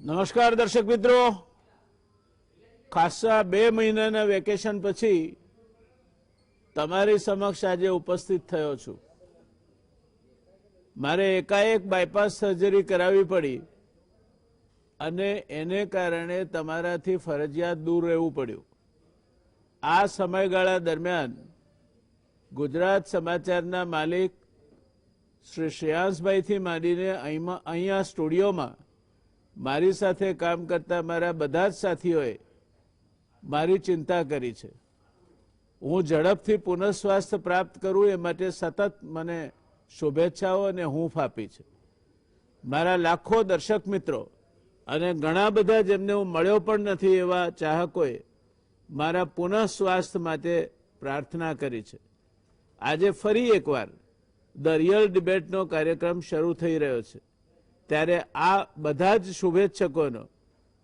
નમસ્કાર દર્શક મિત્રો, ખાસા 2 મહિનાના વેકેશન પછી તમારી સમક્ષ આજે ઉપસ્થિત થયો છું. મારે એકાએક બાયપાસ સર્જરી કરાવવી પડી અને એને કારણે તમારાથી ફરજિયાત દૂર રહેવું પડ્યું. આ સમયગાળા દરમિયાન ગુજરાત સમાચારના માલિક શ્રી શ્રેયાંશભાઈથી માંડીને અહીંયા સ્ટુડિયોમાં મારી સાથે કામ કરતા મારા બધા જ સાથીઓએ મારી ચિંતા કરી છે. હું ઝડપથી પુનઃસ્વાસ્થ્ય પ્રાપ્ત કરું એ માટે સતત મને શુભેચ્છાઓ અને હૂંફ આપી છે. મારા લાખો દર્શક મિત્રો અને ઘણા બધા જેમને હું મળ્યો પણ નથી એવા ચાહકોએ મારા પુનઃસ્વાસ્થ્ય માટે પ્રાર્થના કરી છે. આજે ફરી એકવાર ધ રિયલ ડિબેટનો કાર્યક્રમ શરૂ થઈ રહ્યો છે, ત્યારે આ બધા જ શુભેચ્છકોનો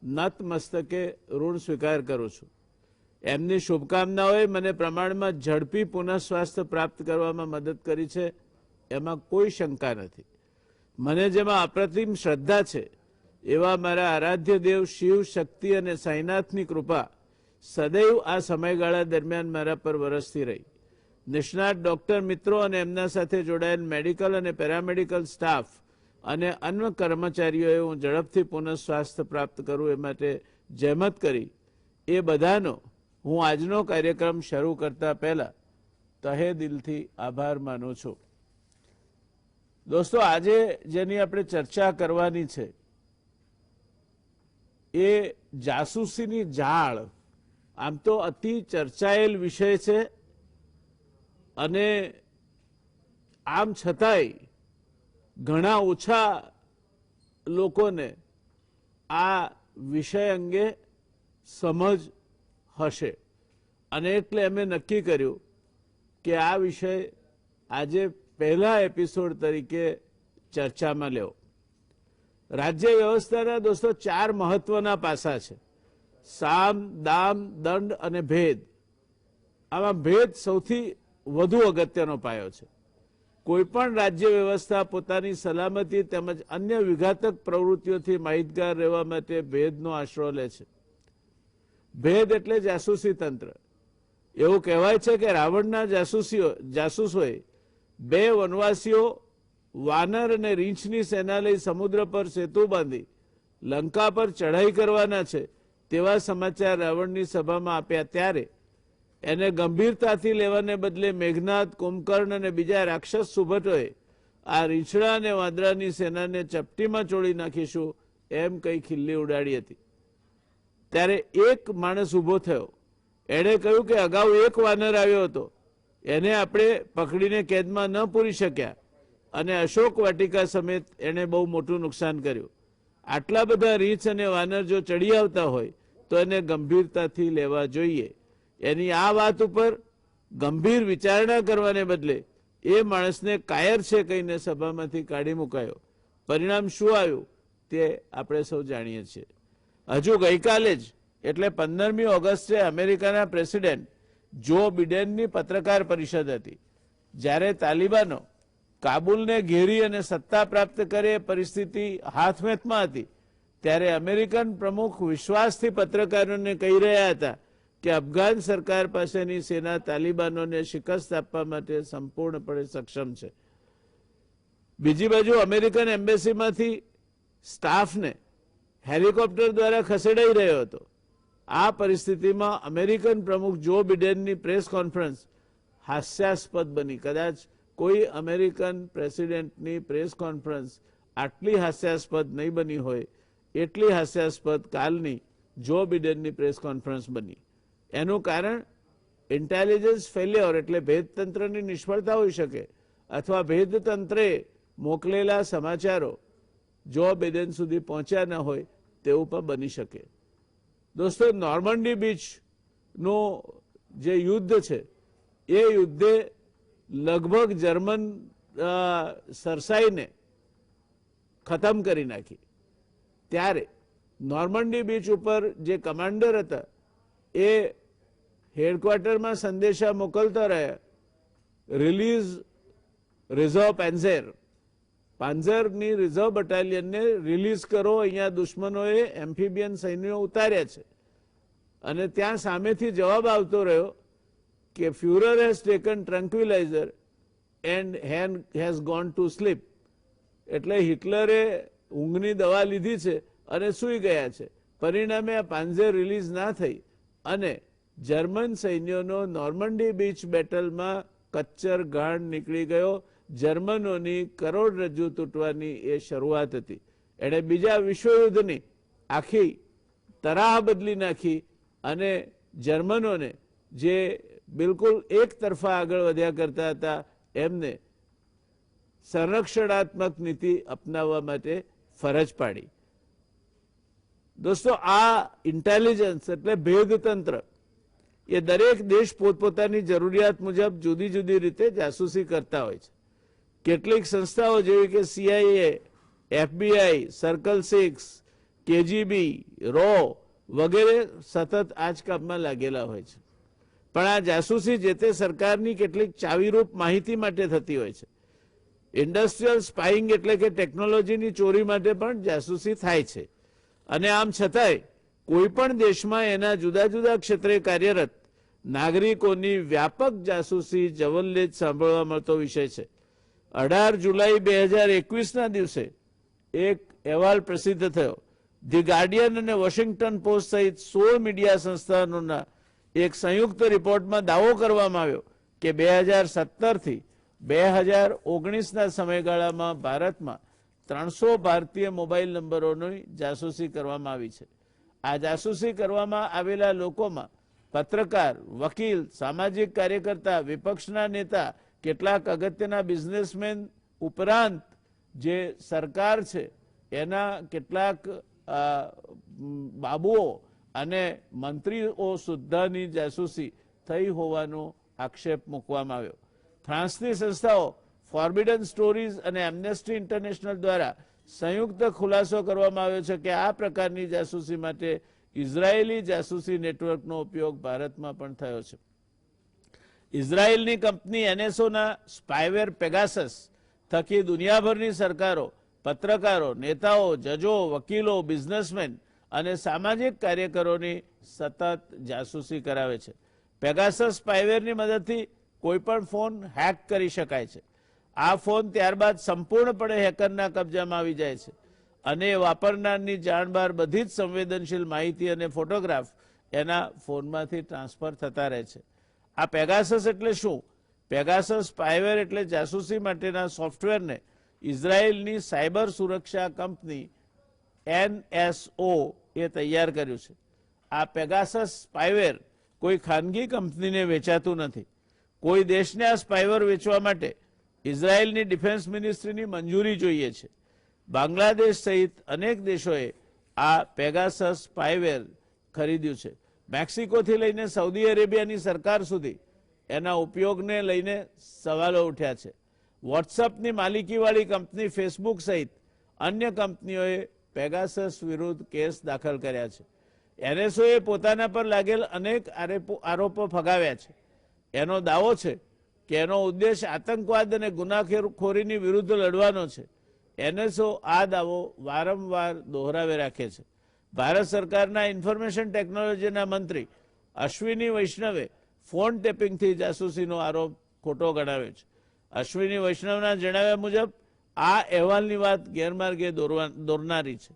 નતમસ્તકે ઋણ સ્વીકાર કરું છું. એમની શુભકામનાઓએ મને પ્રમાણમાં ઝડપી પુનઃસ્વાસ્થ્ય પ્રાપ્ત કરવામાં મદદ કરી છે, એમાં કોઈ શંકા નથી. મને જેમાં અપ્રતિમ શ્રદ્ધા છે એવા મારા આરાધ્ય દેવ શિવ, શક્તિ અને સાંઈનાથની કૃપા સદૈવ આ સમયગાળા દરમિયાન મારા પર વરસતી રહી. નિષ્ણાત ડોક્ટર મિત્રો અને એમના સાથે જોડાયેલ મેડિકલ અને પેરામેડિકલ સ્ટાફ અને અન્ય કર્મચારીઓએ હું ઝડપથી પુનઃસ્વાસ્થ્ય પ્રાપ્ત કરું એ માટે જહેમત કરી. એ બધાનો હું આજનો કાર્યક્રમ શરૂ કરતા પહેલા તહે દિલથી આભાર માનું છું. દોસ્તો, આજે જેની આપણે ચર્ચા કરવાની છે એ જાસૂસીની જાળ. આમ તો અતિ ચર્ચાયેલ વિષય છે અને આમ છતાંય ઘણા ઓછા લોકોને આ વિષય અંગે સમજ હશે અને એટલે અમે નક્કી કર્યું કે આ વિષય આજે પહેલા એપિસોડ તરીકે ચર્ચામાં લેવો. રાજ્ય વ્યવસ્થાના દોસ્તો 4 મહત્વના પાસા છે: સામ, દામ, દંડ અને ભેદ. આમાં ભેદ સૌથી વધુ અગત્યનો પાયો છે. કોઈ પણ રાજ્ય વ્યવસ્થા પોતાની સલામતી તેમજ અન્ય વિઘાતક પ્રવૃત્તિઓથી માહિતગાર રહેવા માટે ભેદનો આશરો લે છે. ભેદ એટલે જાસૂસી તંત્ર. એવું કહેવાય છે કે રાવણના જાસૂસોએ 2 વનવાસીઓ વાનર અને રીંછની સેના લઈ સમુદ્ર પર સેતુ બાંધી લંકા પર ચઢાઈ કરવાના છે તેવા સમાચાર રાવણની સભામાં આપ્યા, ત્યારે એને ગંભીરતાથી લેવાને બદલે મેઘનાદ, કુંભકર્ણ અને બીજા રાક્ષસ સુભટોએ આ રીંછડા અને વાંદરાની સેનાને ચપટીમાં ચોળી નાખીશું એમ કઈ ખિલ્લી ઉડાડી હતી. ત્યારે એક માણસ ઊભો થયો. એણે કહ્યું કે અગાઉ એક વાનર આવ્યો હતો, એને આપણે પકડીને કેદમાં ન પૂરી શક્યા અને અશોક વાટિકા સમેત એણે બહુ મોટું નુકસાન કર્યું. આટલા બધા રીંછ અને વાનર જો ચડી આવતા હોય તો એને ગંભીરતાથી લેવા જોઈએ. એની આ વાત ઉપર ગંભીર વિચારણા કરવાને બદલે એ માણસને કાયર છે કહીને સભામાંથી કાઢી મુકાયો. પરિણામ શું આવ્યું તે આપણે સૌ જાણીએ છીએ. હજુ ગઈકાલે જ એટલે 15મી ઓગસ્ટે અમેરિકાના પ્રેસિડેન્ટ જો બિડેનની પત્રકાર પરિષદ હતી. જ્યારે તાલિબાનો કાબુલને ઘેરી અને સત્તા પ્રાપ્ત કરે એ પરિસ્થિતિ હાથમેથમાં હતી, ત્યારે અમેરિકન પ્રમુખ વિશ્વાસથી પત્રકારોને કહી રહ્યા હતા કે અફઘાન સરકાર પાસેની સેના તાલિબાનોને શિકસ્ત આપવા માટે સંપૂર્ણપણે સક્ષમ છે. બીજી બાજુ અમેરિકન એમ્બેસીમાંથી સ્ટાફને હેલિકોપ્ટર દ્વારા ખસેડાઈ રહ્યો હતો. આ પરિસ્થિતિમાં અમેરિકન પ્રમુખ જો બિડેનની પ્રેસ કોન્ફરન્સ હાસ્યાસ્પદ બની. કદાચ કોઈ અમેરિકન પ્રેસિડેન્ટની પ્રેસ કોન્ફરન્સ આટલી હાસ્યાસ્પદ નહીં બની હોય એટલી હાસ્યાસ્પદ કાલની જો બિડેનની પ્રેસ કોન્ફરન્સ બની. એનું કારણ ઇન્ટેલિજન્સ ફેલ્યોર એટલે ભેદતંત્રની નિષ્ફળતા હોઈ શકે, અથવા ભેદતંત્રે મોકલેલા સમાચારો જો બિડેન સુધી પહોંચ્યા ન હોય તેવું પણ બની શકે. દોસ્તો, નોર્મન્ડી બીચનું જે યુદ્ધ છે એ યુદ્ધે લગભગ જર્મન સરસાઈને ખતમ કરી નાખી. ત્યારે નોર્મન્ડી બીચ ઉપર જે કમાન્ડર હતા એ હેડક્વાર્ટરમાં સંદેશા મોકલતા રહ્યા, રિલીઝ રિઝર્વ પેન્ઝેર, પાંઝરની રિઝર્વ બટાલિયનને રિલીઝ કરો, અહીંયા દુશ્મનોએ એમ્ફિબિયન સૈન્યો ઉતાર્યા છે. અને ત્યાં સામેથી જવાબ આવતો રહ્યો કે ફ્યુરર has taken tranquilliser and has gone to sleep. એટલે હિટલરે ઊંઘની દવા લીધી છે અને સૂઈ ગયા છે. પરિણામે આ પાંઝર રિલીઝ ના થઈ અને જર્મન સૈન્યોનો નોર્મન્ડી બીચ બેટલમાં કચ્ચર ગાંઠ નીકળી ગયો. જર્મનોની કરોડરજ્જુ તૂટવાની એ શરૂઆત હતી. એણે બીજા વિશ્વયુદ્ધની આખી તરાહ બદલી નાખી અને જર્મનોને જે બિલકુલ એક તરફા આગળ વધ્યા કરતા હતા એમને સંરક્ષણાત્મક નીતિ અપનાવવા માટે ફરજ પાડી. દોસ્તો, આ ઇન્ટેલિજન્સ એટલે ભેદતંત્ર એ દરેક દેશ પોતપોતાની જરૂરિયાત મુજબ જુદી જુદી રીતે જાસૂસી કરતા હોય છે. કેટલીક સંસ્થાઓ જેવી કે CIA, FBI, circle 6, KGB, RO વગેરે સતત આ જ કામમાં લાગેલા હોય છે. પણ આ જાસૂસી જે તે સરકારની કેટલીક ચાવીરૂપ માહિતી માટે થતી હોય છે. ઇન્ડસ્ટ્રીયલ સ્પાઇંગ એટલે કે ટેકનોલોજીની ચોરી માટે પણ જાસૂસી થાય છે. અને આમ છતાંય કોઈ પણ દેશમાં એના જુદા જુદા ક્ષેત્રે કાર્યરત નાગરિકોની વ્યાપક જાસૂસી જવલ્લે જ સાંભળવા મળતો વિષય છે. 18 જુલાઈ 2021ના દિવસે એક અહેવાલ પ્રસિદ્ધ થયો. ધી ગાર્ડિયન અને વોશિંગ્ટન પોસ્ટ સહિત 16 મીડિયા સંસ્થાનોના એક સંયુક્ત રિપોર્ટમાં દાવો કરવામાં આવ્યો કે 2017થી 2019ના સમયગાળામાં ભારતમાં 300 ભારતીય મોબાઈલ નંબરોની જાસૂસી કરવામાં આવી છે. આ જાસૂસી કરવામાં આવેલા લોકોમાં પત્રકાર, વકીલ, સામાજિક કાર્યકર્તા, વિપક્ષના નેતા, કેટલાક અગત્યના બિઝનેસમેન ઉપરાંત જે સરકાર છે એના કેટલાક બાબુઓ અને મંત્રીઓ સુદ્ધાની જાસૂસી થઈ હોવાનો આક્ષેપ મૂકવામાં આવ્યો. ફ્રાન્સની સંસ્થાઓ ફોર્બિડન સ્ટોરીઝ અને એમ્નેસ્ટી ઇન્ટરનેશનલ દ્વારા સંયુક્ત ખુલાસો કરવામાં આવ્યો છે કે આ પ્રકારની જાસૂસી માટે ઇઝરાયેલી જાસૂસી નેટવર્કનો ઉપયોગ ભારતમાં પણ થયો છે. ઇઝરાયેલની કંપની NSOના સ્પાયવેર પેગાસસ થકી દુનિયાભરની સરકારો, પત્રકારો, નેતાઓ, જજો, વકીલો, બિઝનેસમેન અને સામાજિક કાર્યકરોની સતત જાસૂસી કરાવે છે. પેગાસસ સ્પાયવેરની મદદથી કોઈ પણ ફોન હેક કરી શકાય છે. આ ફોન ત્યારબાદ સંપૂર્ણપણે હેકરના કબજામાં આવી જાય છે અને વાપરનારની જાણ બહાર બધી જ સંવેદનશીલ માહિતી અને ફોટોગ્રાફ એના ફોનમાંથી ટ્રાન્સફર થતા રહે છે. આ પેગાસસ એટલે શું? પેગાસસ સ્પાયવેર એટલે જાસૂસી માટેના સોફ્ટવેરને ઇઝરાયેલની સાયબર સુરક્ષા કંપની NSO એ તૈયાર કર્યું છે. આ પેગાસસ સ્પાયવેર કોઈ ખાનગી કંપનીને વેચાતું નથી. કોઈ દેશને આ સ્પાયવેર વેચવા માટે ઇઝરાયેલની ડિફેન્સ મિનિસ્ટ્રીની મંજૂરી જોઈએ છે. બાંગ્લાદેશ સહિત અનેક દેશોએ આ પેગાસસ સ્પાયવેર ખરીદ્યું છે. મેક્સિકોથી લઈને સાઉદી અરેબિયાની સરકાર સુધી એના ઉપયોગને લઈને સવાલો ઉઠ્યા છે. વોટ્સઅપની માલિકીવાળી કંપની ફેસબુક સહિત અન્ય કંપનીઓએ પેગાસસ વિરુદ્ધ કેસ દાખલ કર્યા છે. NSOએ પોતાના પર લાગેલ અનેક આરોપો ફગાવ્યા છે. એનો દાવો છે કે એનો ઉદ્દેશ આતંકવાદ અને ગુનાખોરીની વિરુદ્ધ લડવાનો છે. NSO આ દાવો વારંવાર દોહરાવે રાખે છે. ભારત સરકારના ઇન્ફોર્મેશન ટેકનોલોજીના મંત્રી અશ્વિની વૈષ્ણવે ફોન ટેપિંગથી જાસૂસીનો આરોપ ખોટો ગણાવ્યો છે. અશ્વિની વૈષ્ણવના જણાવ્યા મુજબ આ અહેવાલની વાત ગેરમાર્ગે દોરનારી છે.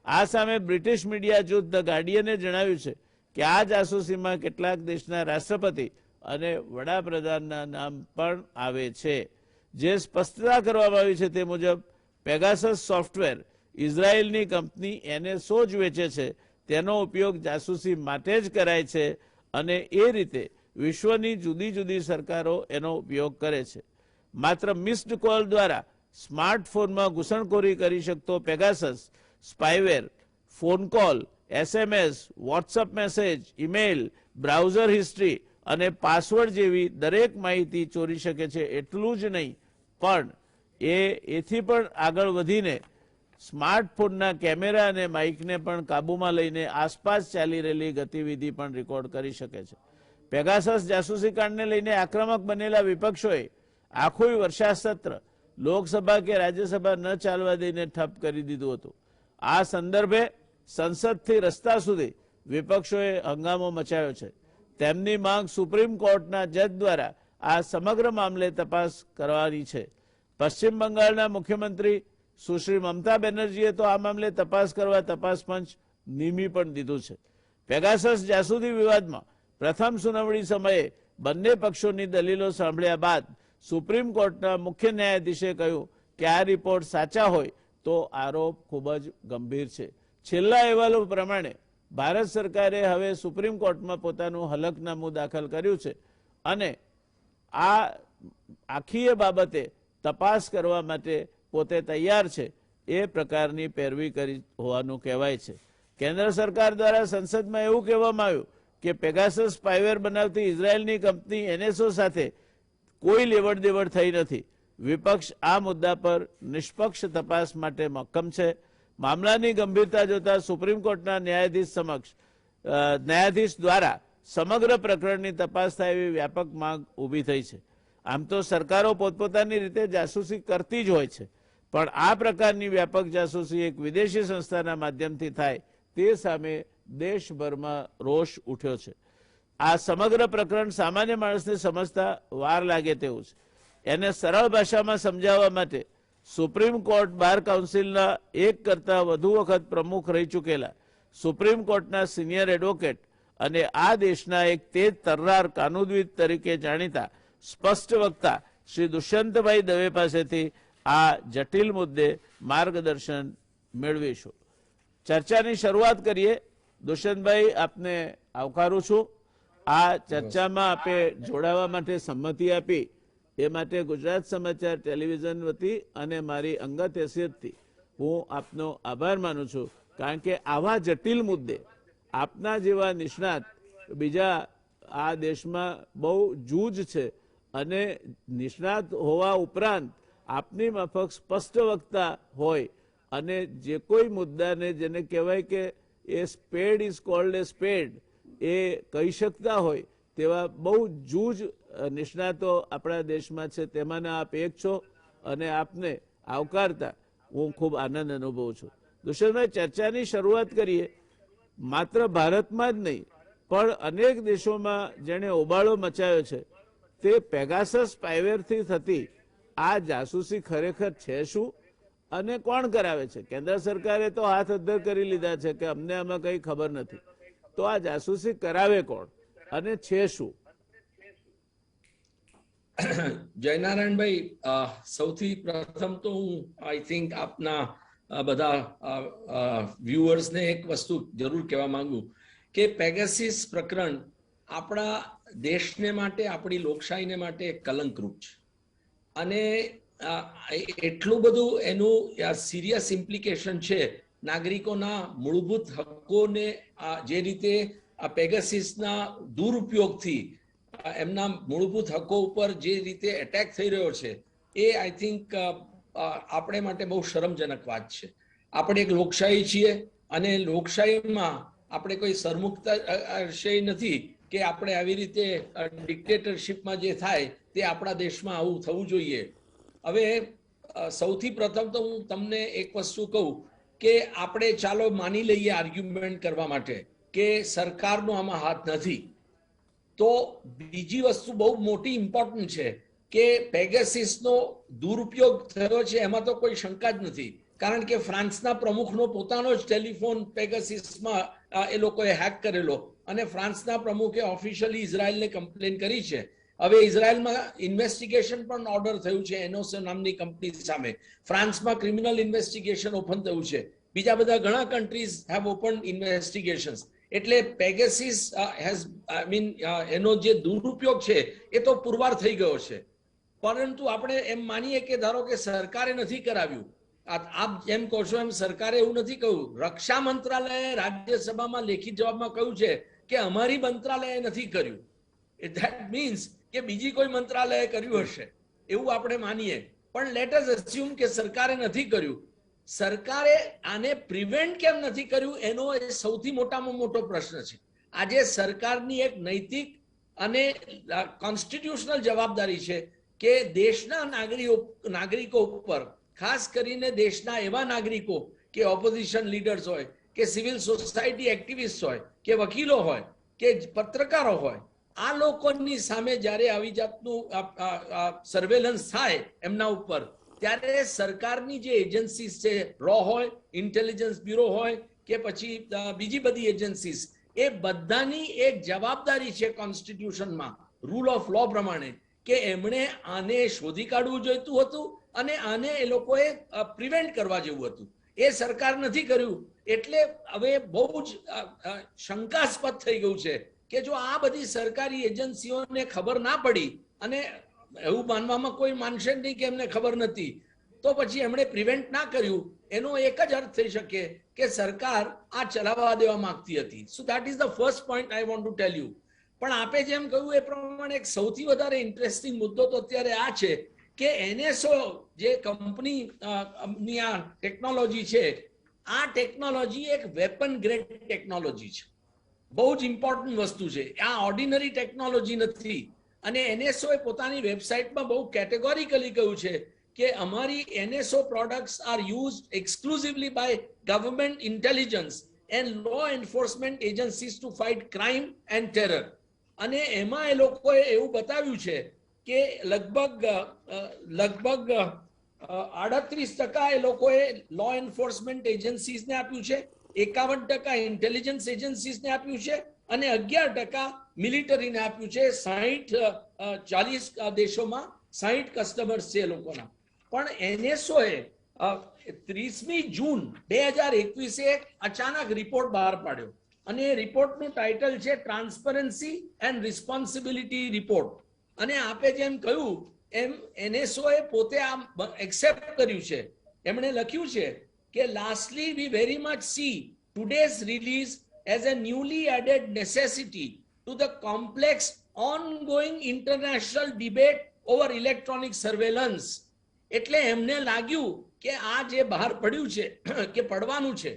આ સામે બ્રિટિશ મીડિયા જૂથ ધ ગાર્ડિયને જણાવ્યું છે કે આ જાસૂસીમાં કેટલાક દેશના રાષ્ટ્રપતિ અને વડાપ્રધાનના નામ પણ આવે છે. જે સ્પષ્ટતા કરવામાં આવી છે તે મુજબ પેગાસસ સોફ્ટવેર ઇઝરાયેલની કંપની NSO જ વેચે છે. તેનો ઉપયોગ જાસૂસી માટે જ કરાય છે અને એ રીતે વિશ્વની જુદી જુદી સરકારો એનો ઉપયોગ કરે છે. માત્ર મિસ્ડ કોલ દ્વારા સ્માર્ટફોનમાં ઘૂસણખોરી કરી શકતો Pegasus spyware phone call, SMS, WhatsApp message, email, browser history અને પાસવર્ડ જેવી દરેક માહિતી ચોરી શકે છે. એટલું જ નહીં પણ એથી પણ આગળ વધીને સ્માર્ટફોનના કેમેરા અને માઇકને પણ કાબૂમાં લઈને આસપાસ ચાલી રહેલી ગતિવિધિ પણ રેકોર્ડ કરી શકે છે. પેગાસસ જાસૂસી કાંડને લઈને આક્રમક બનેલા વિપક્ષોએ આખું વર્ષા સત્ર લોકસભા કે રાજ્યસભા ન ચાલવા દઈને ઠપ કરી દીધું હતું. આ સંદર્ભે સંસદથી રસ્તા સુધી વિપક્ષોએ હંગામો મચાવ્યો છે. તેમની માંગ સુપ્રીમ કોર્ટના જજ દ્વારા આ સમગ્ર મામલે તપાસ કરવાની છે. પશ્ચિમ બંગાળના મુખ્યમંત્રી સુશ્રી મમતા બેનર્જીએ તો આ મામલે તપાસ કરવા તપાસ પંચ નિમી પણ દીધું છે. પેગાસસ જાસૂસી વિવાદમાં પ્રથમ સુનાવણી સમયે બંને પક્ષોની દલીલો સાંભળ્યા બાદ સુપ્રીમ કોર્ટના મુખ્ય ન્યાયાધીશે કહ્યું કે આ રિપોર્ટ સાચા હોય તો આરોપ ખૂબ જ ગંભીર છે. છેલ્લા અહેવાલો પ્રમાણે ભારત સરકારે હવે સુપ્રીમ કોર્ટમાં પોતાનું હલફનામું દાખલ કર્યું છે અને આ આખી બાબતે તપાસ કરવા માટે પોતે તૈયાર છે. એ પ્રકારની પેરવી કરી હોવાનું કહેવાય છે. કેન્દ્ર સરકાર દ્વારા સંસદમાં એવું કહેવામાં આવ્યું કે પેગાસસ સ્પાયવેર બનાવતી ઇઝરાયેલની કંપની એનએસઓ સાથે કોઈ લેવડ દેવડ થઈ નથી. વિપક્ષ આ મુદ્દા પર નિષ્પક્ષ તપાસ માટે મક્કમ છે. મામલાની ગંભીરતા જોતા સુપ્રીમ કોર્ટના ન્યાયાધીશ દ્વારા સમગ્ર પ્રકરણની તપાસ થાય એવી વ્યાપક માંગ ઊભી થઈ છે. આમ તો સરકારો પોતપોતાની રીતે જાસૂસી કરતી જ હોય છે, પણ આ પ્રકારની વ્યાપક જાસૂસી એક વિદેશી સંસ્થાના માધ્યમથી થાય તે સામે દેશભરમાં રોષ ઉઠ્યો છે. આ સમગ્ર પ્રકરણ સામાન્ય માણસને સમજતા વાર લાગે તેવું છે. એને સરળ ભાષામાં સમજાવવા માટે સુપ્રીમ કોર્ટ બાર કાઉન્સિલના એક કરતાં વધુ વખત પ્રમુખ રહી ચૂકેલા સુપ્રીમ કોર્ટના સિનિયર એડવોકેટ અને આ દેશના એક તેજ તર્રાર કાનૂનવિદ તરીકે જાણીતા સ્પષ્ટ વક્તા શ્રી દુષ્યંતભાઈ દવે પાસેથી આ જટિલ મુદ્દે માર્ગદર્શન મેળવીશું. ચર્ચાની શરૂઆત કરીએ. દુષ્યંતભાઈ, આપને આવકારું છું. આ ચર્ચામાં આપે જોડાવા માટે સંમતિ આપી એ માટે ગુજરાત સમાચાર ટેલિવિઝન વતી અને મારી અંગત હેસિયતથી હું આપનો આભાર માનું છું. કારણ કે આવા જટિલ મુદ્દે આપના જેવા નિષ્ણાત બીજા આ દેશમાં બહુ જૂજ છે અને નિષ્ણાત હોવા ઉપરાંત આપની માફક સ્પષ્ટ વક્તા હોય અને જે કોઈ મુદ્દાને જેને કહેવાય કે એ સ્પેડ ઇઝ કોલ્ડ એ સ્પેડ એ કહી શકતા હોય તેવા બહુ જૂજ નિષ્ણાતો આપણા દેશમાં છે. તેમાંના આપ એક છો અને આપને આવકારતા હું ખૂબ આનંદ અનુભવું છું. દુષ્યંતભાઈ, ચર્ચાની શરૂઆત કરીએ. માત્ર ભારતમાં જ નહીં પણ અનેક દેશોમાં જેણે હોબાળો મચાવ્યો છે તે પેગાસસ સ્પાયવેરથી થતી આ જાસૂસી ખરેખર છે શું અને કોણ કરાવે છે? કેન્દ્ર સરકારે તો હાથ અદ્ધર કરી લીધા છે કે અમને આમાં કંઈ ખબર નથી. તો આ જાસૂસી કરાવે કોણ અને છે શું? જયનારાયણભાઈ, સૌથી પ્રથમ તો હું આઈ થિંક આપના બધા વ્યુઅર્સને એક વસ્તુ જરૂર કહેવા માંગુ કે પેગાસસ પ્રકરણ આપણા દેશને માટે, આપણી લોકશાહીને માટે એક કલંકરૂપ છે અને એટલું બધું એનું સિરિયસ ઇમ્પ્લિકેશન છે. નાગરિકોના મૂળભૂત હકોને જે રીતે આ પેગાસસના દુરુપયોગથી એમના મૂળભૂત હકો ઉપર જે રીતે એટેક થઈ રહ્યો છે એ આઈ થિંક આપણે માટે બહુ શરમજનક વાત છે. આપણે એક લોકશાહી છીએ અને લોકશાહીમાં આપણે કોઈ સરમુખતા નથી કે આપણે આવી રીતે ડિક્ટેટરશીપમાં જે થાય તે આપણા દેશમાં આવું થવું જોઈએ. હવે સૌથી પ્રથમ તો હું તમને એક વસ્તુ કહું કે આપણે ચાલો માની લઈએ આર્ગ્યુમેન્ટ કરવા માટે કે સરકારનો આમાં હાથ નથી. તો બીજી વસ્તુ બહુ મોટી ઇમ્પોર્ટન્ટ છે કે પેગાસસનો દુરુપયોગ થયો છે એમાં તો કોઈ શંકા જ નથી. કારણ કે ફ્રાન્સના પ્રમુખનો પોતાનો જ ટેલિફોન પેગાસસમાં એ લોકોએ હેક કરેલો અને ફ્રાન્સના પ્રમુખે ઓફિશિયલી ઇઝરાયલને કમ્પ્લેન કરી છે. હવે ઇઝરાયલમાં ઇન્વેસ્ટિગેશન પણ ઓર્ડર થયું છે એનોસ નામની કંપની સામે. ફ્રાન્સમાં ક્રિમિનલ ઇન્વેસ્ટિગેશન ઓપન થયું છે. બીજા બધા ઘણા કન્ટ્રીઝ હેવ ઓપન ઇન્વેસ્ટિગેશન્સ. એટલે પેગાસસ એનો જે દુરુપયોગ છે એ તો પુરવાર થઈ ગયો છે. પરંતુ આપણે એમ માનીએ કે ધારો કે સરકારે નથી કરાવ્યું. આપ જેમ કહો છો એમ સરકારે એવું નથી કહ્યું. રક્ષા મંત્રાલયે રાજ્યસભામાં લેખિત જવાબમાં કહ્યું છે કે અમારી મંત્રાલયે નથી કર્યું. ધેટ મીન્સ કે બીજી કોઈ મંત્રાલયે કર્યું હશે એવું આપણે માનીએ. પણ લેટ અસ અસ્યુમ કે સરકારે નથી કર્યું. સરકારે આને પ્રિવેન્ટ કેમ નથી કર્યું એનો એ સૌથી મોટામાં મોટો પ્રશ્ન છે. આજે સરકારની એક નૈતિક અને કોન્સ્ટિટ્યુશનલ જવાબદારી છે કે દેશના નાગરિકો ઉપર, ખાસ કરીને દેશના એવા નાગરિકો કે ઓપોઝિશન લીડર્સ હોય, કે સિવિલ સોસાયટી એક્ટિવિસ્ટ હોય, કે વકીલો હોય, કે પત્રકારો હોય, આ લોકોની સામે જ્યારે આવી જાતનું સર્વેલન્સ થાય એમના ઉપર, ત્યારે સરકારની જે એજન્સીસ છે, રો હોય, ઇન્ટેલિજન્સ બ્યુરો હોય, કે પછી બીજી બધી એજન્સીસ, એ બધાની એક જવાબદારી છે કોન્સ્ટિટ્યુશનમાં, રૂલ ઓફ લો પ્રમાણે, કે એમણે આને શોધી કાઢવું જોઈતું હતું અને આને એ લોકોએ પ્રિવેન્ટ કરવા જેવું હતું. એ સરકાર નથી કર્યું. એટલે હવે બહુ જ શંકાસ્પદ થઈ ગયું છે કે જો આ બધી સરકારી એજન્સીઓને ખબર ના પડી, અને એવું માનવામાં કોઈ માનશે નહીં કે એમને ખબર નથી, તો પછી એમણે પ્રિવેન્ટ ના કર્યું, એનો એક જ અર્થ થઈ શકે કે સરકાર આ ચલાવવા દેવા માંગતી હતી. So that is the first point I want to tell you. પણ આપે જેમ કહ્યું એ પ્રમાણે એક સૌથી વધારે ઇન્ટરેસ્ટિંગ મુદ્દો તો અત્યારે આ છે કે NSO જે કંપની આ ટેકનોલોજી છે, આ ટેકનોલોજી એક વેપન ગ્રેડ ટેકનોલોજી છે. બહુ જ ઇમ્પોર્ટન્ટ વસ્તુ છે. આ ઓર્ડિનરી ટેકનોલોજી નથી. અને NSO એ પોતાની વેબસાઇટમાં બહુ કેટેગોરિકલી કહ્યું છે કે અમારી NSO products are used exclusively by government intelligence and law enforcement agencies to fight crime and terror. અને એમાં એ લોકોએ એવું બતાવ્યું છે કે લગભગ 38% એ લોકોએ લો એન્ફોર્સમેન્ટ એજન્સીઝને આપ્યું છે, 51% ઇન્ટેલિજન્સ એજન્સીઝને આપ્યું છે, અને 11% મિલિટરીને આપ્યું છે. 40 દેશોમાં 60 કસ્ટમર્સ છે એ લોકોના. પણ NSO એ 30મી જૂન 2021 એક અચાનક રિપોર્ટ બહાર પાડ્યો, અને એ રિપોર્ટનું ટાઇટલ છે ટ્રાન્સપરન્સી એન્ડ રિસ્પોન્સિબિલિટી રિપોર્ટ. અને આપે જેમ કહ્યું એમ NSO એ પોતે આમ એક્સેપ્ટ કર્યું છે. એમણે લખ્યું છે કે lastly we very much see today's release as a newly added necessity to the complex ongoing international debate over electronic surveillance. એટલે એમને લાગ્યું કે આ જે બહાર પડ્યું છે કે પડવાનું છે,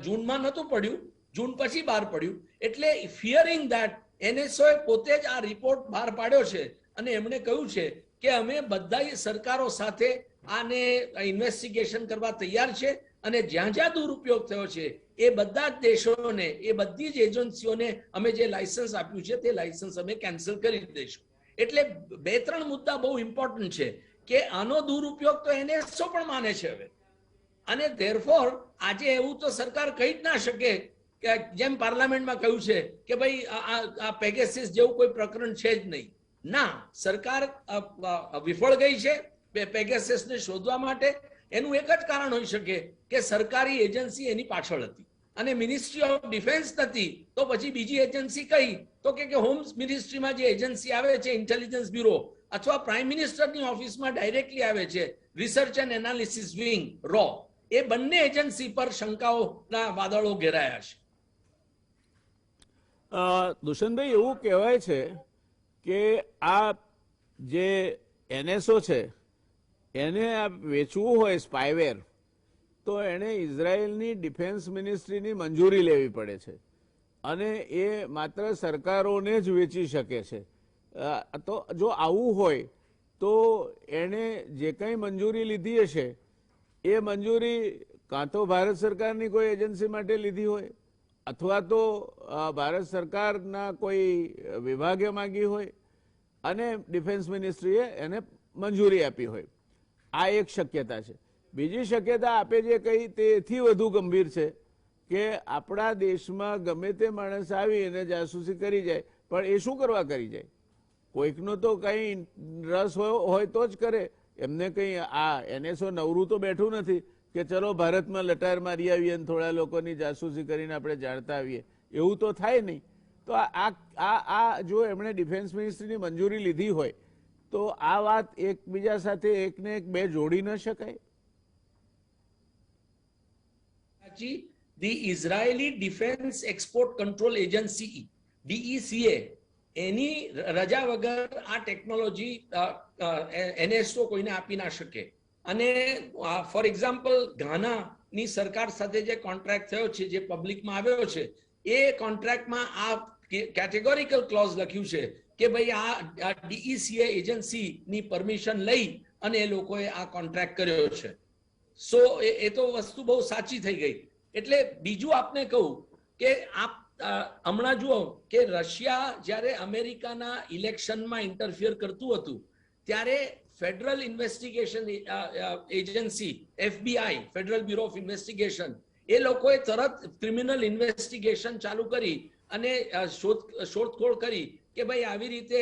જૂનમાં નહોતું પડ્યું, જૂન પછી બહાર પડ્યું, એટલે ફિયરિંગ ધેટ NSO એ પોતે જ આ રિપોર્ટ બહાર પાડ્યો છે. અને એમણે કહ્યું છે કે અમે બધા સરકારો સાથે આને ઇન્વેસ્ટિગેશન કરવા તૈયાર છે, અને જ્યાં જ્યાં દુરુપયોગ થયો છે એ બધા જ દેશોને, એ બધી જ એજન્સીઓને અમે જે લાયસન્સ આપ્યું છે તે લાયસન્સ અમે કેન્સલ કરી દઈશું. એટલે 2-3 મુદ્દા બહુ ઇમ્પોર્ટન્ટ છે કે આનો દુરુપયોગ તો NSO પણ માને છે હવે. અને ધેરફોર આજે એવું તો સરકાર કહી જ ના શકે કે જેમ પાર્લામેન્ટમાં કહ્યું છે કે ભાઈ આ પેગેસિસ જેવું કોઈ પ્રકરણ છે જ નહીં. ના, સરકાર વિફળ ગઈ છે પેગેસિસને શોધવા માટે. એનું એક જ કારણ હોઈ શકે કે સરકારી એજન્સી એની પાછળ હતી, અને મિનિસ્ટ્રી ઓફ ડિફેન્સ નથી તો પછી બીજી એજન્સી કઈ, તો કે હોમ મિનિસ્ટ્રીમાં જે એજન્સી આવે છે ઇન્ટેલિજન્સ બ્યુરો, અથવા પ્રાઇમ મિનિસ્ટરની ઓફિસમાં ડાયરેક્ટલી આવે છે રિસર્ચ એન્ડ એનાલિસિસ વિંગ, રો. એ બંને એજન્સી પર શંકાઓના વાદળો ઘેરાયા છે. દુષ્યંતભાઈ, એવું કહેવાય છે કે આ જે NSO છે એને આ વેચવું હોય સ્પાયવેર, તો એને ઇઝરાયલની ડિફેન્સ મિનિસ્ટ્રીની મંજૂરી લેવી પડે છે, અને એ માત્ર સરકારોને જ વેચી શકે છે. તો જો આવું હોય તો એણે જે કંઈ મંજૂરી લીધી હશે એ મંજૂરી કાં તો ભારત સરકારની કોઈ એજન્સી માટે લીધી હોય, અથવા તો ભારત સરકારના કોઈ વિભાગે માંગી હોય અને ડિફેન્સ મિનિસ્ટ્રીએ એને મંજૂરી આપી હોય. આ એક શક્યતા છે. બીજી શક્યતા આપે જે કહી તેથી વધુ ગંભીર છે કે આપણા દેશમાં ગમે તે માણસ આવી અને જાસૂસી કરી જાય, પણ એ શું કરવા કરી જાય? કોઈકનો તો કંઈ રસ હોય તો જ કરે. એમને કંઈ આ NSO નવરું તો બેઠું નથી કે ચલો ભારતમાં લટાર મારી આવીએ અને થોડા લોકોની જાસૂસી કરીને આપણે જાણતા આવીએ, એવું તો થાય નહીં. તો આ જો એમણે ડિફેન્સ મિનિસ્ટ્રીની મંજૂરી લીધી હોય તો આ વાત એકબીજા સાથે એકને એક બે જોડી ન શકાય. The Israeli Defense Export Control Agency, DECA, એની રજા વગર આ ટેકનોલોજી NSO કોઈને આપી ના શકે. અને ફોર એક્ઝામ્પલ ઘાનાની સરકાર સાથે જે કોન્ટ્રાક્ટ થયો છે, જે પબ્લિકમાં આવ્યો છે, એ કોન્ટ્રાક્ટમાં આ કેટેગોરિકલ ક્લોઝ લખ્યું છે કે ભાઈ આ DECA એજન્સીની પરમિશન લઈ અને એ લોકોએ આ કોન્ટ્રાક્ટ કર્યો છે. સો એ તો વસ્તુ બહુ સાચી થઈ ગઈ. એટલે બીજું આપને કહું કે આપ હમણાં જુઓ કે રશિયા જ્યારે અમેરિકાના ઇલેક્શનમાં ઇન્ટરફિયર કરતું હતું ત્યારે federal investigation agency FBI, federal bureau of investigation, એ લોકોએ તરત ક્રિમિનલ ઇન્વેસ્ટિગેશન ચાલુ કરી અને શોધખોળ કરી કે ભાઈ આવી રીતે